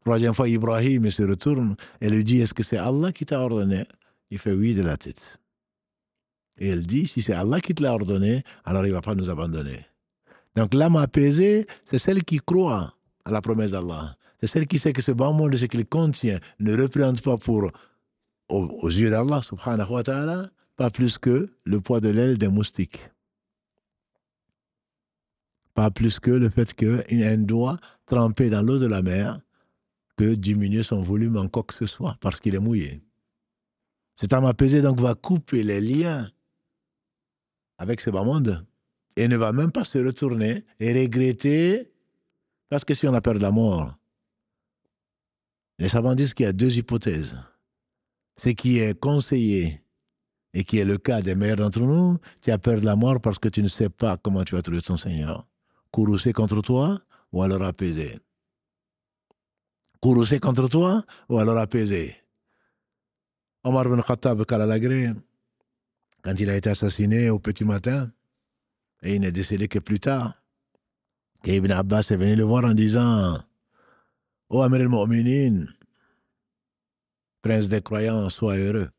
Troisième fois, Ibrahim, il se retourne et lui dit, est-ce que c'est Allah qui t'a ordonné? Il fait oui de la tête. Et elle dit, si c'est Allah qui te l'a ordonné, alors il ne va pas nous abandonner. Donc l'âme apaisée, c'est celle qui croit à la promesse d'Allah. C'est celle qui sait que ce bon monde, ce qu'il contient, ne représente pas aux yeux d'Allah, subhanahu wa ta'ala, pas plus que le poids de l'aile d'un moustique. Pas plus que le fait qu'un doigt trempé dans l'eau de la mer peut diminuer son volume en quoi que ce soit, parce qu'il est mouillé. Cet âme apaisée donc va couper les liens avec ce bas monde et ne va même pas se retourner et regretter, parce que si on a peur de la mort, les savants disent qu'il y a deux hypothèses. Ce qui est conseillé et qui est le cas des meilleurs d'entre nous, tu as peur de la mort parce que tu ne sais pas comment tu vas trouver ton Seigneur. Courroucé contre toi ou alors apaisé. Courroucé contre toi ou alors apaisé. Omar ibn Khattab, Kalalagré, quand il a été assassiné au petit matin, et il n'est décédé que plus tard, et Ibn Abbas est venu le voir en disant, ô Amir al-Mu'minin, prince des croyants, sois heureux.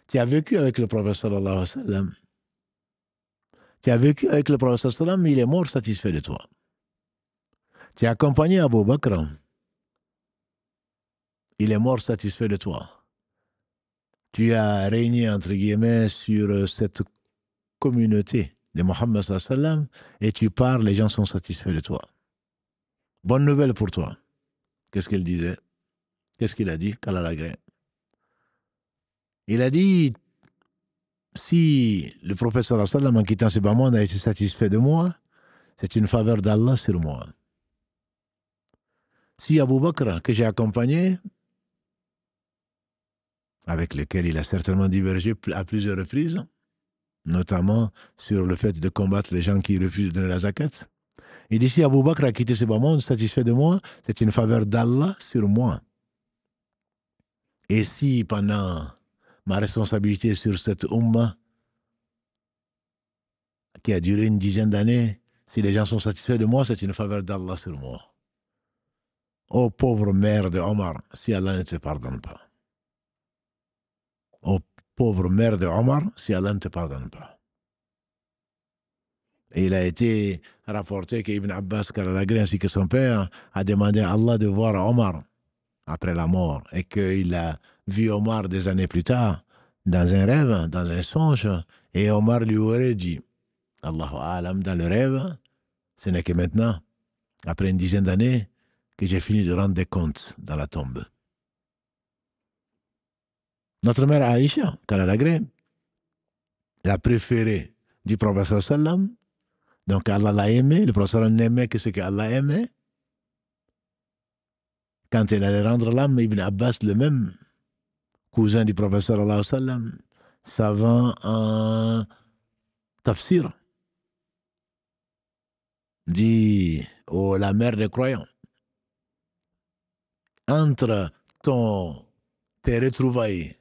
Tu as vécu avec le prophète sallallahu alayhi wa sallam. Tu as vécu avec le prophète sallallahu alayhi wa sallam, il est mort satisfait de toi. Tu as accompagné Abu Bakr. Il est mort satisfait de toi. Tu as régné, entre guillemets, sur cette communauté de Mohammed sallallahu alayhi wa sallam et tu parles, les gens sont satisfaits de toi. Bonne nouvelle pour toi. Qu'est-ce qu'il disait? Qu'est-ce qu'il a dit? Kalalagré. Il a dit, si le prophète sallallahu alayhi wa sallam, en quittant ce bas monde, a été satisfait de moi, c'est une faveur d'Allah sur moi. Si Abu Bakr, que j'ai accompagné, avec lequel il a certainement divergé à plusieurs reprises, notamment sur le fait de combattre les gens qui refusent de donner la zakat, il dit, si Abu Bakr a quitté ce bas monde satisfait de moi, c'est une faveur d'Allah sur moi. Et si pendant ma responsabilité sur cette Ummah, qui a duré une dizaine d'années, si les gens sont satisfaits de moi, c'est une faveur d'Allah sur moi. Ô pauvre mère de Omar, si Allah ne te pardonne pas. Ô pauvre mère de Omar, si Allah ne te pardonne pas. Et il a été rapporté qu'Ibn Abbas Kalalagré ainsi que son père a demandé à Allah de voir Omar après la mort et qu'il a vu Omar des années plus tard dans un rêve, dans un songe, et Omar lui aurait dit, Allahu Alam, dans le rêve, ce n'est que maintenant, après une dizaine d'années, que j'ai fini de rendre des comptes dans la tombe. Notre mère Aïcha, Kalalagré, la préférée du prophète sallam. Donc Allah l'a aimé, le prophète n'aimait que ce qu'Allah aimait. Quand il allait rendre l'âme, Ibn Abbas, le même cousin du prophète sallallahu sallam, savant en tafsir, dit la mère des croyants, entre tes retrouvailles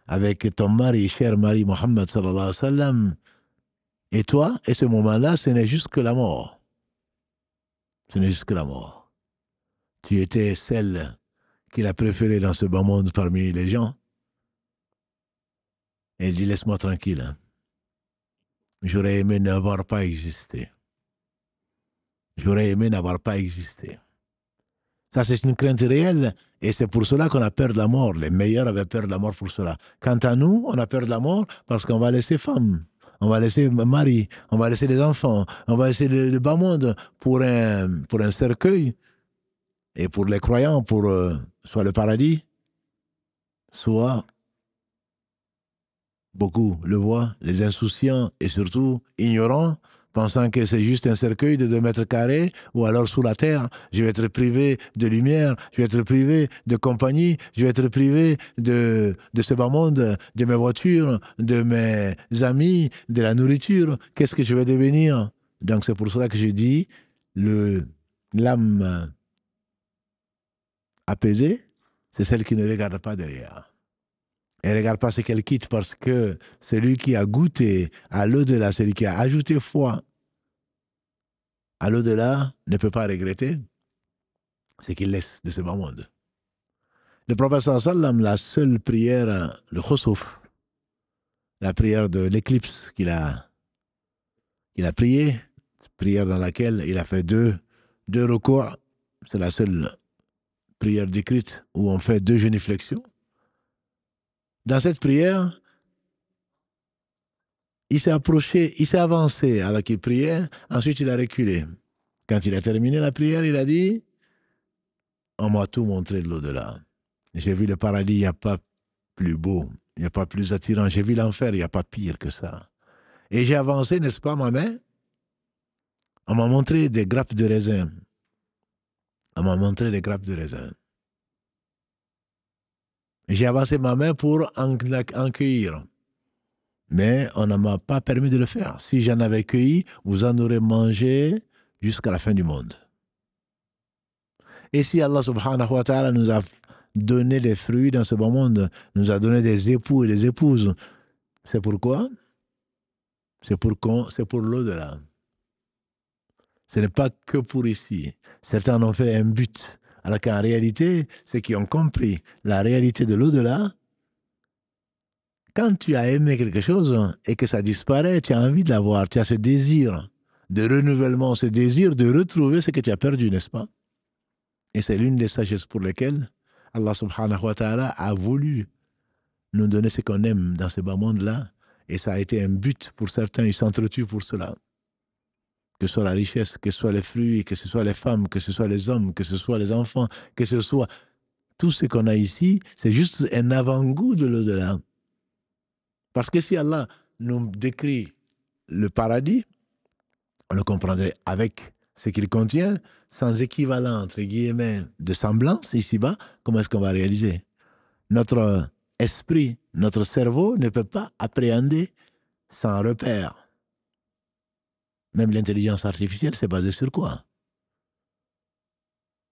avec ton mari, cher mari Mohammed sallallahu sallam, et toi, et ce moment-là, ce n'est juste que la mort. Ce n'est juste que la mort. Tu étais celle qu'il a préférée dans ce bas monde parmi les gens. Et il dit, laisse-moi tranquille. Hein. J'aurais aimé n'avoir pas existé. J'aurais aimé n'avoir pas existé. Ça, c'est une crainte réelle. Et c'est pour cela qu'on a peur de la mort. Les meilleurs avaient peur de la mort pour cela. Quant à nous, on a peur de la mort parce qu'on va laisser femme, on va laisser mari, on va laisser les enfants, on va laisser le bas monde pour un cercueil. Et pour les croyants, pour soit le paradis, soit, beaucoup le voient, les insouciants et surtout ignorants, pensant que c'est juste un cercueil de 2 mètres carrés, ou alors sous la terre, je vais être privé de lumière, je vais être privé de compagnie, je vais être privé de ce bas monde, de mes voitures, de mes amis, de la nourriture. Qu'est-ce que je vais devenir? Donc c'est pour cela que je dis, l'âme apaisée, c'est celle qui ne regarde pas derrière. Elle ne regarde pas ce qu'elle quitte parce que celui qui a goûté à l'au-delà, celui qui a ajouté foi à l'au-delà, ne peut pas regretter ce qu'il laisse de ce bas monde. Le prophète sallam, la seule prière, le khusuf, la prière de l'éclipse qu'il a priée, prière dans laquelle il a fait deux recours, c'est la seule prière décrite où on fait 2 génuflexions. Dans cette prière, il s'est approché, il s'est avancé alors qu'il priait, ensuite il a reculé. Quand il a terminé la prière, il a dit, on m'a tout montré de l'au-delà. J'ai vu le paradis, il n'y a pas plus beau, il n'y a pas plus attirant. J'ai vu l'enfer, il n'y a pas pire que ça. Et j'ai avancé, n'est-ce pas, ma main? On m'a montré des grappes de raisin. On m'a montré des grappes de raisin. J'ai avancé ma main pour en cueillir. Mais on ne m'a pas permis de le faire. Si j'en avais cueilli, vous en aurez mangé jusqu'à la fin du monde. Et si Allah subhanahu wa ta'ala nous a donné des fruits dans ce bon monde, nous a donné des époux et des épouses, c'est pourquoi? C'est pour l'au-delà. Ce n'est pas que pour ici. Certains en ont fait un but. Alors qu'en réalité, ceux qui ont compris la réalité de l'au-delà, quand tu as aimé quelque chose et que ça disparaît, tu as envie de l'avoir, tu as ce désir de renouvellement, ce désir de retrouver ce que tu as perdu, n'est-ce pas? Et c'est l'une des sagesses pour lesquelles Allah subhanahu wa ta'ala a voulu nous donner ce qu'on aime dans ce bas monde-là. Et ça a été un but pour certains, ils s'entretuent pour cela. Que ce soit la richesse, que ce soit les fruits, que ce soit les femmes, que ce soit les hommes, que ce soit les enfants, que ce soit tout ce qu'on a ici, c'est juste un avant-goût de l'au-delà. Parce que si Allah nous décrit le paradis, on le comprendrait avec ce qu'il contient, sans équivalent, entre guillemets, de semblance ici-bas, comment est-ce qu'on va réaliser? Notre esprit, notre cerveau ne peut pas appréhender sans repère. Même l'intelligence artificielle, c'est basé sur quoi?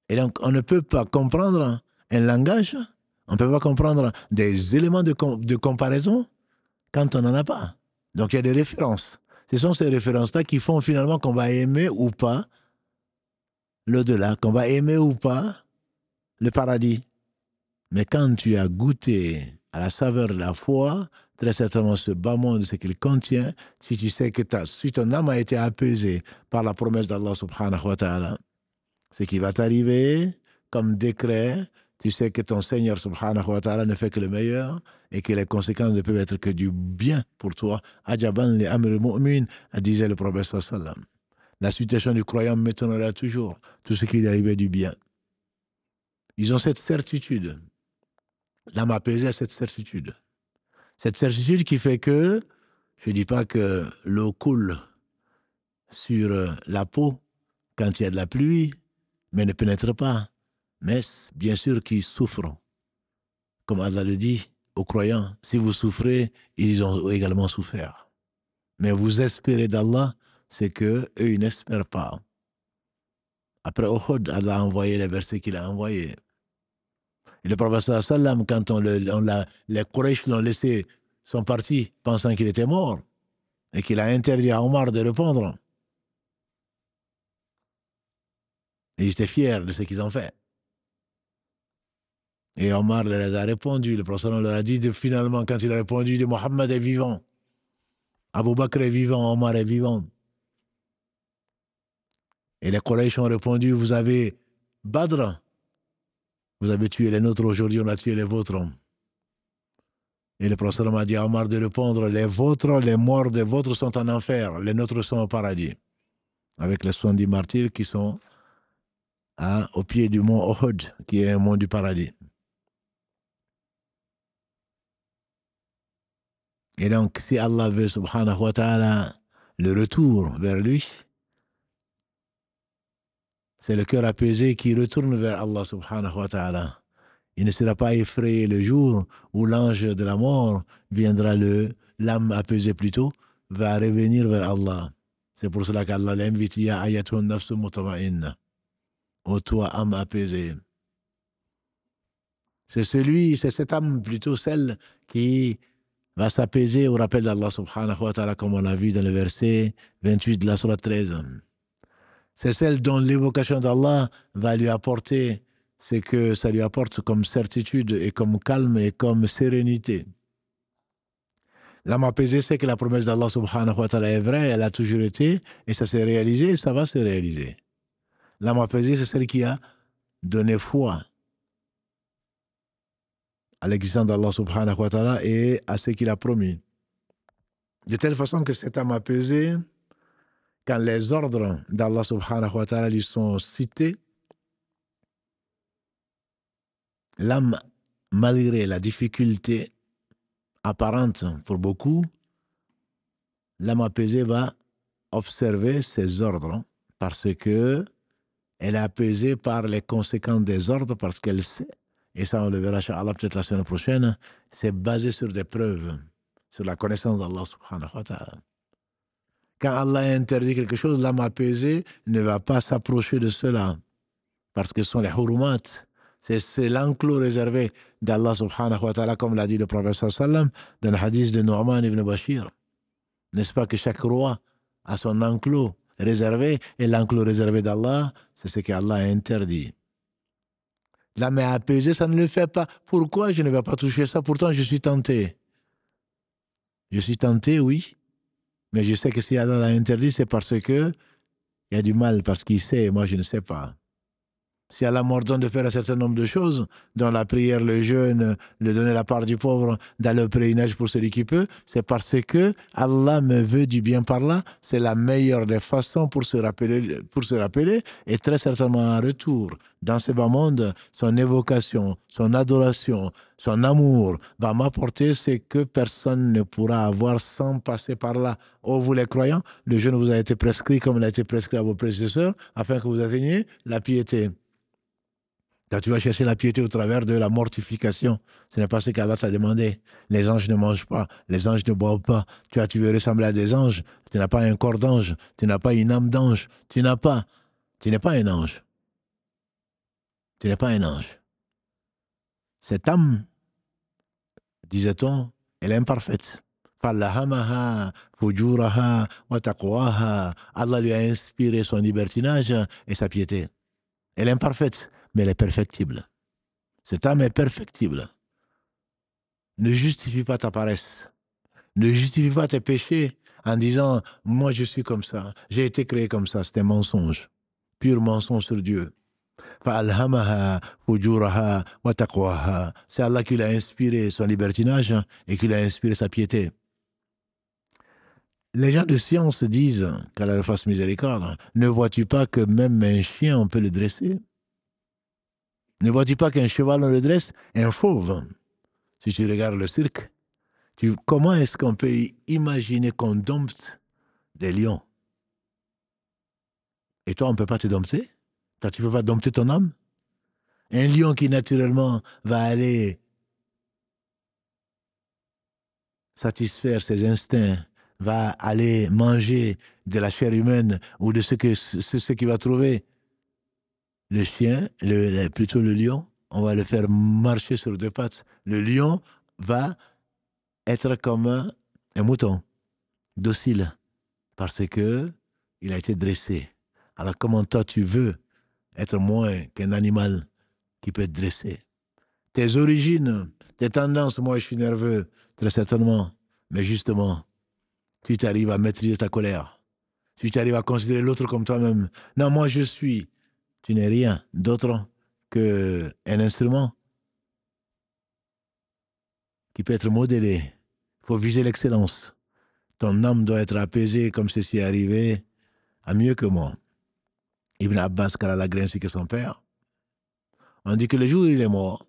Et donc, on ne peut pas comprendre un langage, on ne peut pas comprendre des éléments de comparaison quand on n'en a pas. Donc, il y a des références. Ce sont ces références-là qui font finalement qu'on va aimer ou pas l'au-delà, qu'on va aimer ou pas le paradis. Mais quand tu as goûté à la saveur de la foi, très certainement ce bas monde, ce qu'il contient, si tu sais que si ton âme a été apaisée par la promesse d'Allah subhanahu wa ta'ala, ce qui va t'arriver comme décret, tu sais que ton Seigneur subhanahu wa ta'ala ne fait que le meilleur et que les conséquences ne peuvent être que du bien pour toi. Ajaban li amri mu'min, disait le prophète sallam. La situation du croyant m'étonnera toujours, tout ce qui lui arrivait du bien. Ils ont cette certitude. L'âme apaisée a cette certitude. Cette certitude qui fait que Je ne dis pas que l'eau coule sur la peau quand il y a de la pluie, mais ne pénètre pas. Mais bien sûr qu'ils souffrent. Comme Allah le dit aux croyants, si vous souffrez, ils ont également souffert. Mais vous espérez d'Allah, c'est qu'eux, ils n'espèrent pas. Après Uhud, Allah a envoyé les versets qu'il a envoyés. Et le prophète sallam, quand les Quraysh l'ont laissé, sont partis pensant qu'il était mort et qu'il a interdit à Omar de répondre. Et ils étaient fiers de ce qu'ils ont fait. Et Omar leur a répondu, le prophète leur a dit finalement, quand il a répondu, de Mohammed est vivant, Abu Bakr est vivant, Omar est vivant. Et les Quraysh ont répondu, vous avez Badr, vous avez tué les nôtres, aujourd'hui on a tué les vôtres. Et le prophète m'a dit à Omar de répondre, les vôtres, les morts des vôtres sont en enfer, les nôtres sont au paradis. Avec les 70 martyrs qui sont au pied du mont Uhud, qui est un mont du paradis. Et donc, si Allah veut, subhanahu wa ta'ala, le retour vers lui, c'est le cœur apaisé qui retourne vers Allah, subhanahu wa ta'ala. Il ne sera pas effrayé le jour où l'ange de la mort viendra, l'âme apaisée plutôt, va revenir vers Allah. C'est pour cela qu'Allah l'invite, ya ayatun nafsu mutama'inna. Ô toi, âme apaisée. C'est cette âme plutôt, celle qui va s'apaiser au rappel d'Allah subhanahu wa ta'ala, comme on l'a vu dans le verset 28 de la sourate 13. C'est celle dont l'évocation d'Allah va lui apporter ce que ça lui apporte comme certitude et comme calme et comme sérénité. L'âme apaisée, c'est que la promesse d'Allah subhanahu wa ta'ala est vraie, elle a toujours été, et ça s'est réalisé, et ça va se réaliser. L'âme apaisée, c'est celle qui a donné foi à l'existence d'Allah subhanahu wa ta'ala et à ce qu'il a promis. De telle façon que cette âme apaisée, quand les ordres d'Allah subhanahu wa ta'ala lui sont cités, l'âme, malgré la difficulté apparente pour beaucoup, l'âme apaisée va observer ces ordres parce que elle est apaisée par les conséquences des ordres, parce qu'elle sait, et ça on le verra Inch'Allah peut-être la semaine prochaine, c'est basé sur des preuves, sur la connaissance d'Allah subhanahu wa ta'ala. Quand Allah interdit quelque chose, l'âme apaisée ne va pas s'approcher de cela, parce que ce sont les hurumat, c'est l'enclos réservé d'Allah subhanahu wa ta'ala, comme l'a dit le prophète sallam dans le hadith de Nu'man ibn Bashir. N'est-ce pas que chaque roi a son enclos réservé, et l'enclos réservé d'Allah, c'est ce qu'Allah a interdit. L'âme est apaisée, ça ne le fait pas. Pourquoi je ne vais pas toucher ça? Pourtant, je suis tenté. Je suis tenté, oui, mais je sais que si Allah l'a interdit, c'est parce que il y a du mal, parce qu'il sait, et moi je ne sais pas. Si Allah m'ordonne de faire un certain nombre de choses, dont la prière, le jeûne, le donner la part du pauvre, d'aller au pèlerinage pour celui qui peut, c'est parce que Allah me veut du bien par là. C'est la meilleure des façons pour se rappeler, et très certainement en retour. Dans ce bas monde, son évocation, son adoration, son amour va m'apporter ce que personne ne pourra avoir sans passer par là. Oh, vous les croyants, le jeûne vous a été prescrit comme il a été prescrit à vos prédécesseurs, afin que vous atteigniez la piété. Quand tu vas chercher la piété au travers de la mortification, ce n'est pas ce qu'Allah t'a demandé. Les anges ne mangent pas, les anges ne boivent pas. Tu veux ressembler à des anges, tu n'as pas un corps d'ange, tu n'as pas une âme d'ange, tu n'es pas un ange. Tu n'es pas un ange. Cette âme, disait-on, elle est imparfaite. Allah lui a inspiré son libertinage et sa piété. Elle est imparfaite, mais elle est perfectible. Cette âme est perfectible. Ne justifie pas ta paresse. Ne justifie pas tes péchés en disant « Moi, je suis comme ça. J'ai été créé comme ça. » C'est un mensonge. Pur mensonge sur Dieu. C'est Allah qui l'a inspiré son libertinage et qui l'a inspiré sa piété. Les gens de science disent qu'Allah leur fasse miséricorde. Ne vois-tu pas que même un chien, on peut le dresser? Ne vois-tu pas qu'un cheval, on le dresse? Un fauve, si tu regardes le cirque, Comment est-ce qu'on peut imaginer qu'on dompte des lions? Et toi, on ne peut pas te dompter? Toi, tu ne peux pas dompter ton âme? Un lion qui, naturellement, va aller satisfaire ses instincts, va aller manger de la chair humaine ou de ce qu'il va trouver. Le chien, plutôt le lion, on va le faire marcher sur deux pattes. Le lion va être comme un mouton, docile, parce que il a été dressé. Alors comment toi tu veux être moins qu'un animal qui peut être dressé? Tes origines, tes tendances, moi je suis nerveux, très certainement, mais justement, tu t'arrives à maîtriser ta colère. Tu t'arrives à considérer l'autre comme toi-même. Non, moi je suis. Tu n'es rien d'autre qu'un instrument qui peut être modélé. Il faut viser l'excellence. Ton âme doit être apaisée comme ceci est arrivé à mieux que moi. Ibn Abbas, Karalagre ainsi que son père, on dit que le jour où il est mort,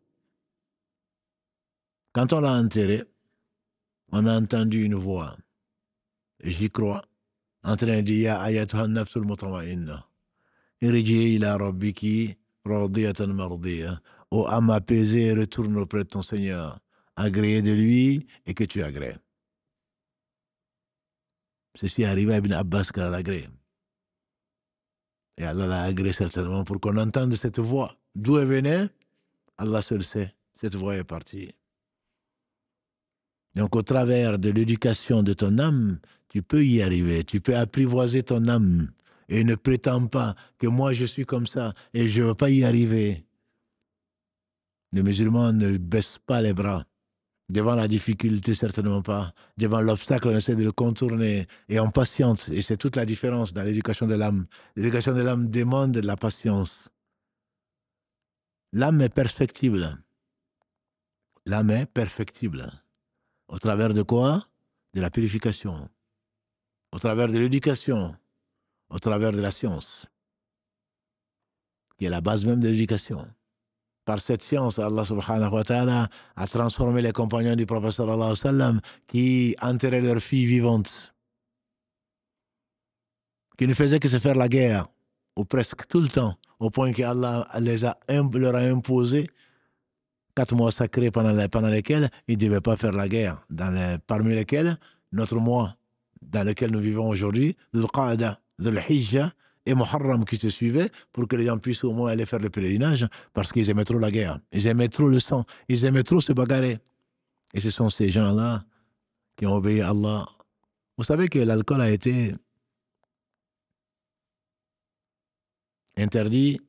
quand on l'a enterré, on a entendu une voix, j'y crois, en train de dire Ya ayatuha nafsul mutma'inna, irji'i ila rabbiki radiyatan mardiya. Ô âme apaisée, retourne auprès de ton Seigneur, agréé de lui et que tu agrées. Ceci est arrivé à Ibn Abbas Karalagre. Et Allah l'a agréé certainement pour qu'on entende cette voix. D'où elle venait, Allah seul sait. Cette voix est partie. Donc, au travers de l'éducation de ton âme, tu peux y arriver. Tu peux apprivoiser ton âme. Et ne prétends pas que moi, je suis comme ça et je ne veux pas y arriver. Les musulmans ne baissent pas les bras. Devant la difficulté, certainement pas. Devant l'obstacle, on essaie de le contourner et on patiente. Et c'est toute la différence dans l'éducation de l'âme. L'éducation de l'âme demande de la patience. L'âme est perfectible. L'âme est perfectible. Au travers de quoi? De la purification. Au travers de l'éducation. Au travers de la science, qui est la base même de l'éducation. Par cette science, Allah subhanahu wa ta'ala a transformé les compagnons du prophète sallallahu alayhi wa sallam qui enterraient leurs filles vivantes, qui ne faisaient que se faire la guerre, ou presque tout le temps, au point qu'Allah leur a imposé 4 mois sacrés pendant lesquels ils ne devaient pas faire la guerre, parmi lesquels notre mois dans lequel nous vivons aujourd'hui, Dhul Qa'da, Dhul Hijjah et Muharram qui se suivaient pour que les gens puissent au moins aller faire le pèlerinage parce qu'ils aimaient trop la guerre, ils aimaient trop le sang, ils aimaient trop se bagarrer. Et ce sont ces gens-là qui ont obéi à Allah. Vous savez que l'alcool a été interdit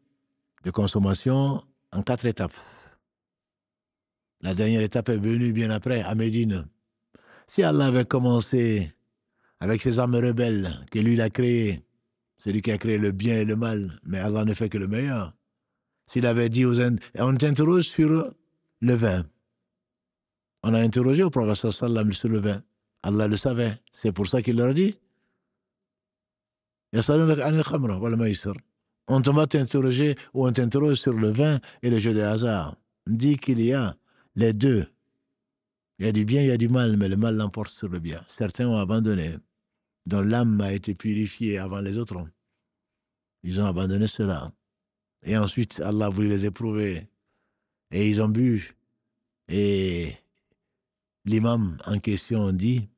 de consommation en 4 étapes. La dernière étape est venue bien après, à Médine. Si Allah avait commencé avec ses armes rebelles que lui il a créées, celui qui a créé le bien et le mal, mais Allah ne fait que le meilleur. S'il avait dit aux Indes, on t'interroge sur le vin. On a interrogé au prophète sallam sur le vin. Allah le savait. C'est pour ça qu'il leur dit. On te va t'interroger ou on t'interroge sur le vin et le jeu de hasard. On dit qu'il y a les deux. Il y a du bien, il y a du mal, mais le mal l'emporte sur le bien. Certains ont abandonné, dont l'âme a été purifiée avant les autres. Ils ont abandonné cela. Et ensuite, Allah voulait les éprouver. Et ils ont bu. Et l'imam en question dit,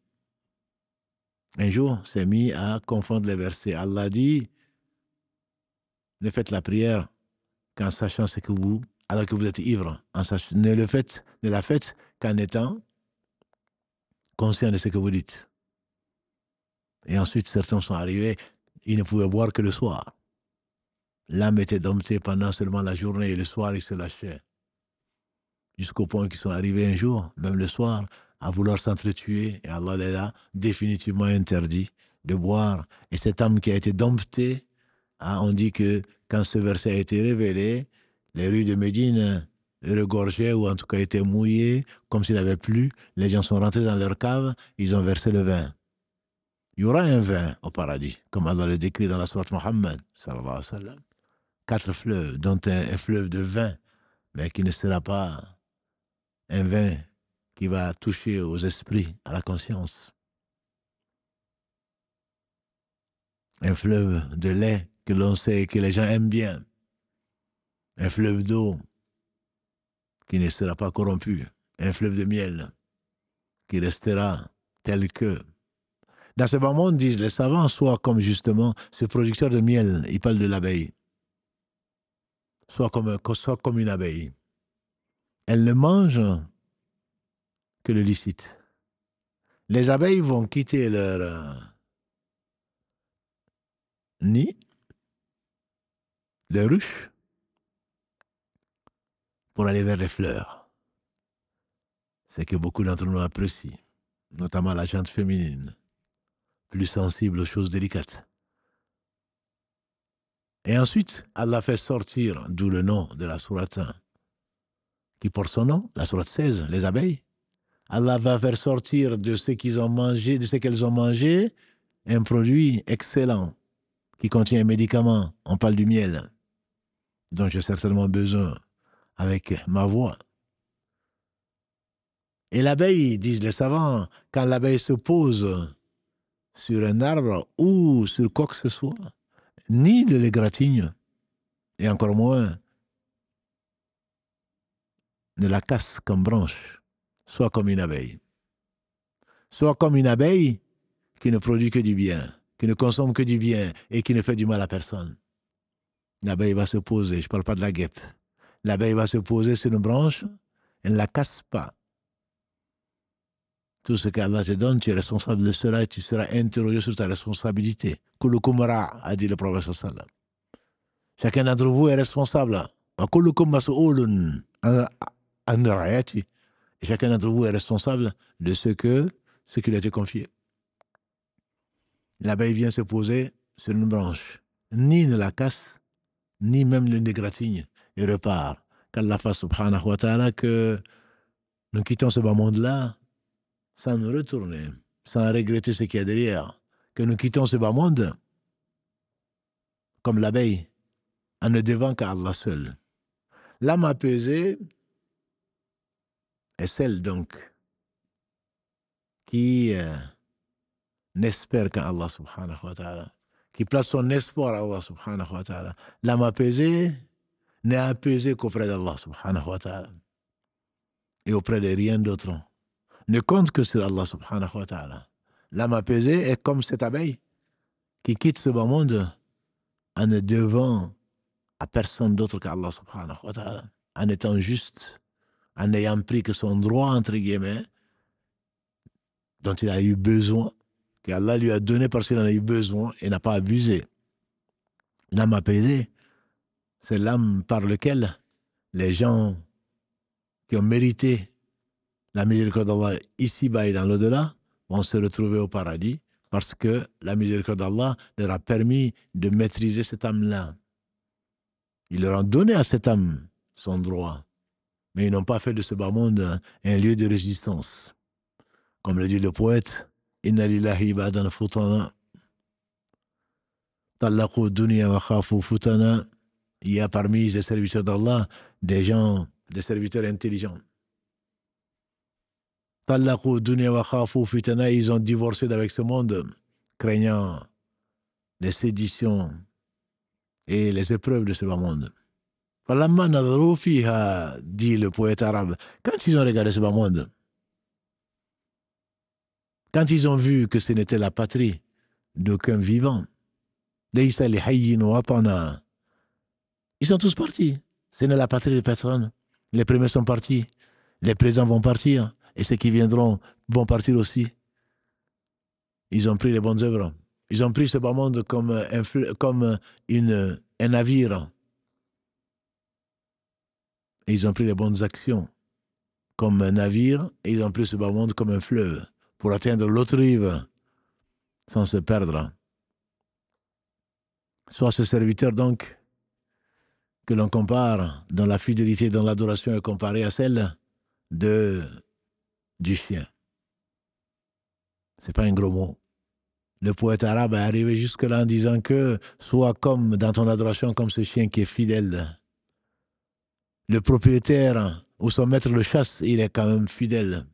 un jour, s'est mis à confondre les versets. Allah dit, ne faites la prière qu'en sachant ce que vous, alors que vous êtes ivre. Ne la faites qu'en étant conscient de ce que vous dites. Et ensuite, certains sont arrivés, ils ne pouvaient boire que le soir. L'âme était domptée pendant seulement la journée et le soir, ils se lâchaient. Jusqu'au point qu'ils sont arrivés un jour, même le soir, à vouloir s'entretuer. Et Allah les a définitivement interdit de boire. Et cette âme qui a été domptée, on dit que quand ce verset a été révélé, les rues de Médine regorgeaient ou en tout cas étaient mouillées, comme s'il avait plu. Les gens sont rentrés dans leur cave, ils ont versé le vin. Il y aura un vin au paradis, comme Allah le décrit dans la sourate Muhammad, sallallahu alayhi wa sallam. 4 fleuves, dont un fleuve de vin, mais qui ne sera pas un vin qui va toucher aux esprits, à la conscience. Un fleuve de lait que l'on sait et que les gens aiment bien. Un fleuve d'eau qui ne sera pas corrompu. Un fleuve de miel qui restera tel que. Dans ce bas monde, disent les savants, soit comme justement ce producteur de miel, il parle de l'abeille, soit comme une abeille. Elle ne mange que le licite. Les abeilles vont quitter leur nid, leur ruche, pour aller vers les fleurs. C'est que beaucoup d'entre nous apprécient, notamment la gente féminine, plus sensible aux choses délicates. Et ensuite, Allah fait sortir, d'où le nom de la sourate qui porte son nom, la sourate 16, les abeilles. Allah va faire sortir de ce qu'ils ont mangé, de ce qu'elles ont mangé, un produit excellent qui contient un médicament. On parle du miel, dont j'ai certainement besoin avec ma voix. Et l'abeille, disent les savants, quand l'abeille se pose sur un arbre ou sur quoi que ce soit, ni de l'égratigne, et encore moins ne la casse comme branche, soit comme une abeille. Soit comme une abeille qui ne produit que du bien, qui ne consomme que du bien et qui ne fait du mal à personne. L'abeille va se poser, je ne parle pas de la guêpe. L'abeille va se poser sur une branche, elle ne la casse pas. Tout ce qu'Allah te donne, tu es responsable de cela et tu seras interrogé sur ta responsabilité. Kulukum ra, a dit le prophète sallallahu. Chacun d'entre vous est responsable. Kulukum mas'oulun an ra'ayati. Et chacun d'entre vous est responsable de ce qui lui a été confié. L'abeille vient se poser sur une branche. Ni ne la casse, ni même ne l'égratigne. Et repart. Qu'Allah fasse subhanahu wa ta'ala que nous quittons ce bas monde-là sans nous retourner, sans regretter ce qu'il y a derrière. Que nous quittons ce bas monde comme l'abeille, en ne devant qu'à Allah seul. L'âme apaisée est celle donc qui n'espère qu'à Allah subhanahu wa ta'ala, qui place son espoir à Allah subhanahu wa ta'ala. L'âme apaisée n'est apaisée qu'auprès d'Allah subhanahu wa ta'ala et auprès de rien d'autre. Ne compte que sur Allah subhanahu wa ta'ala. L'âme apaisée est comme cette abeille qui quitte ce bas monde en ne devant à personne d'autre qu'Allah subhanahu wa ta'ala, en étant juste, en n'ayant pris que son droit, entre guillemets, dont il a eu besoin, qu'Allah lui a donné parce qu'il en a eu besoin et n'a pas abusé. L'âme apaisée, c'est l'âme par laquelle les gens qui ont mérité la miséricorde d'Allah ici-bas et dans l'au-delà vont se retrouver au paradis parce que la miséricorde d'Allah leur a permis de maîtriser cette âme-là. Ils leur ont donné à cette âme son droit, mais ils n'ont pas fait de ce bas monde un lieu de résistance. Comme le dit le poète, Inna lillahi ibadan futana, tallaqu dunya wa khafu futana. Il y a parmi les serviteurs d'Allah des gens, des serviteurs intelligents. Tallaqu dunya wa khafu futana, ils ont divorcé d'avec ce monde, craignant les séditions et les épreuves de ce bas monde. Dit le poète arabe, quand ils ont regardé ce bas monde, quand ils ont vu que ce n'était la patrie d'aucun vivant, ils sont tous partis. Ce n'est la patrie de personne. Les premiers sont partis, les présents vont partir, et ceux qui viendront vont partir aussi. Ils ont pris les bonnes œuvres. Ils ont pris ce bas monde comme un navire. Et ils ont pris les bonnes actions comme un navire, et ils ont pris ce bas monde comme un fleuve pour atteindre l'autre rive sans se perdre. Soit ce serviteur donc que l'on compare dans la fidélité, dans l'adoration est comparée à celle du chien. C'est pas un gros mot. Le poète arabe est arrivé jusque-là en disant que sois comme dans ton adoration comme ce chien qui est fidèle. Le propriétaire ou son maître le chasse, il est quand même fidèle.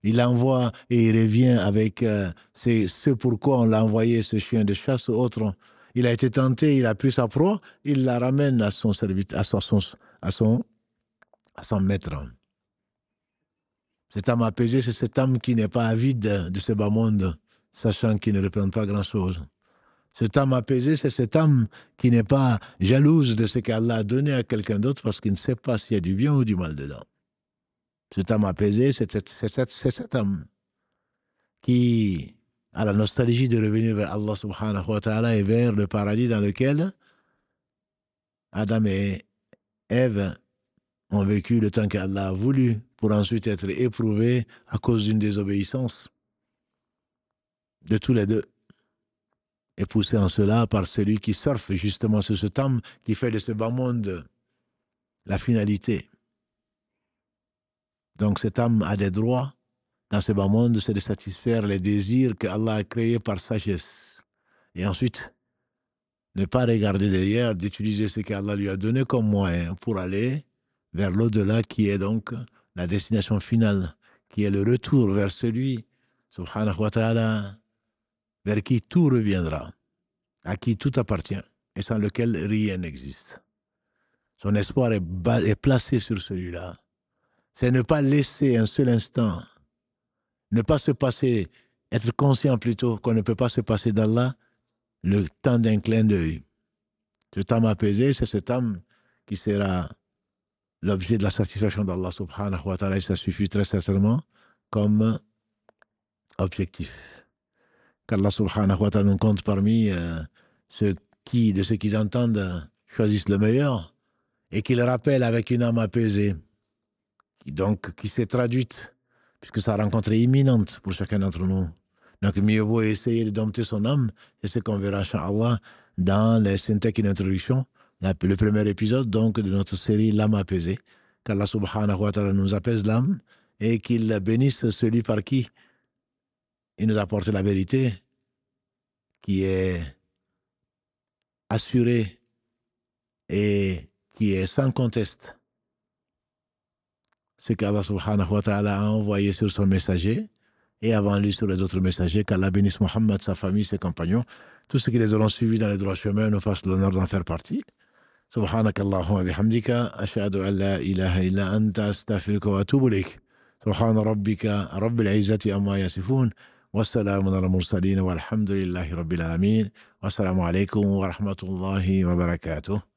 Il l'envoie et il revient avec c'est ce pourquoi on l'a envoyé, ce chien de chasse ou autre. Il a été tenté, il a pris sa proie, il la ramène à son serviteur, à son maître. Cet âme apaisée, c'est cette âme qui n'est pas avide de ce bas monde, sachant qu'il ne représente pas grand-chose. Cette âme apaisée, c'est cette âme qui n'est pas jalouse de ce qu'Allah a donné à quelqu'un d'autre parce qu'il ne sait pas s'il y a du bien ou du mal dedans. Cette âme apaisée, c'est cette âme qui a la nostalgie de revenir vers Allah subhanahu wa ta'ala et vers le paradis dans lequel Adam et Ève ont vécu le temps qu'Allah a voulu pour ensuite être éprouvés à cause d'une désobéissance de tous les deux. Et poussé en cela par celui qui surfe justement sur cette âme qui fait de ce bas monde la finalité. Donc cette âme a des droits dans ce bas monde, c'est de satisfaire les désirs que Allah a créés par sagesse. Et ensuite, ne pas regarder derrière, d'utiliser ce qu'Allah lui a donné comme moyen pour aller vers l'au-delà qui est donc la destination finale, qui est le retour vers celui, subhanahu wa ta'ala, vers qui tout reviendra, à qui tout appartient et sans lequel rien n'existe. Son espoir est placé sur celui-là. C'est ne pas laisser un seul instant, ne pas se passer, être conscient plutôt qu'on ne peut pas se passer d'Allah le temps d'un clin d'œil. Cette âme apaisée, c'est cette âme qui sera l'objet de la satisfaction d'Allah subhanahu wa ta'ala et ça suffit très certainement comme objectif. Qu'Allah subhanahu wa ta'ala nous compte parmi ceux qui entendent choisissent le meilleur et qu'il rappelle avec une âme apaisée qui s'est traduite puisque sa rencontre est imminente pour chacun d'entre nous. Donc mieux vaut essayer de dompter son âme, c'est ce qu'on verra incha'Allah dans les synthèques d'introduction, le premier épisode donc de notre série L'âme apaisée. Qu'Allah subhanahu wa ta'ala nous apaise l'âme et qu'il bénisse celui par qui il nous apporte la vérité qui est assurée et qui est sans conteste. Ce qu'Allah subhanahu wa ta'ala a envoyé sur son messager et avant lui sur les autres messagers, qu'Allah bénisse Mohammed, sa famille, ses compagnons, tous ceux qui les auront suivis dans les droits chemins nous fassent l'honneur d'en faire partie. سبحانك اللهم وبحمدك أشهد أن لا إله إلا أنت أستغفرك وأتوب إليك سبحان ربك رب العزة عما يصفون والسلام على المرسلين والحمد لله رب العالمين والسلام عليكم ورحمة الله وبركاته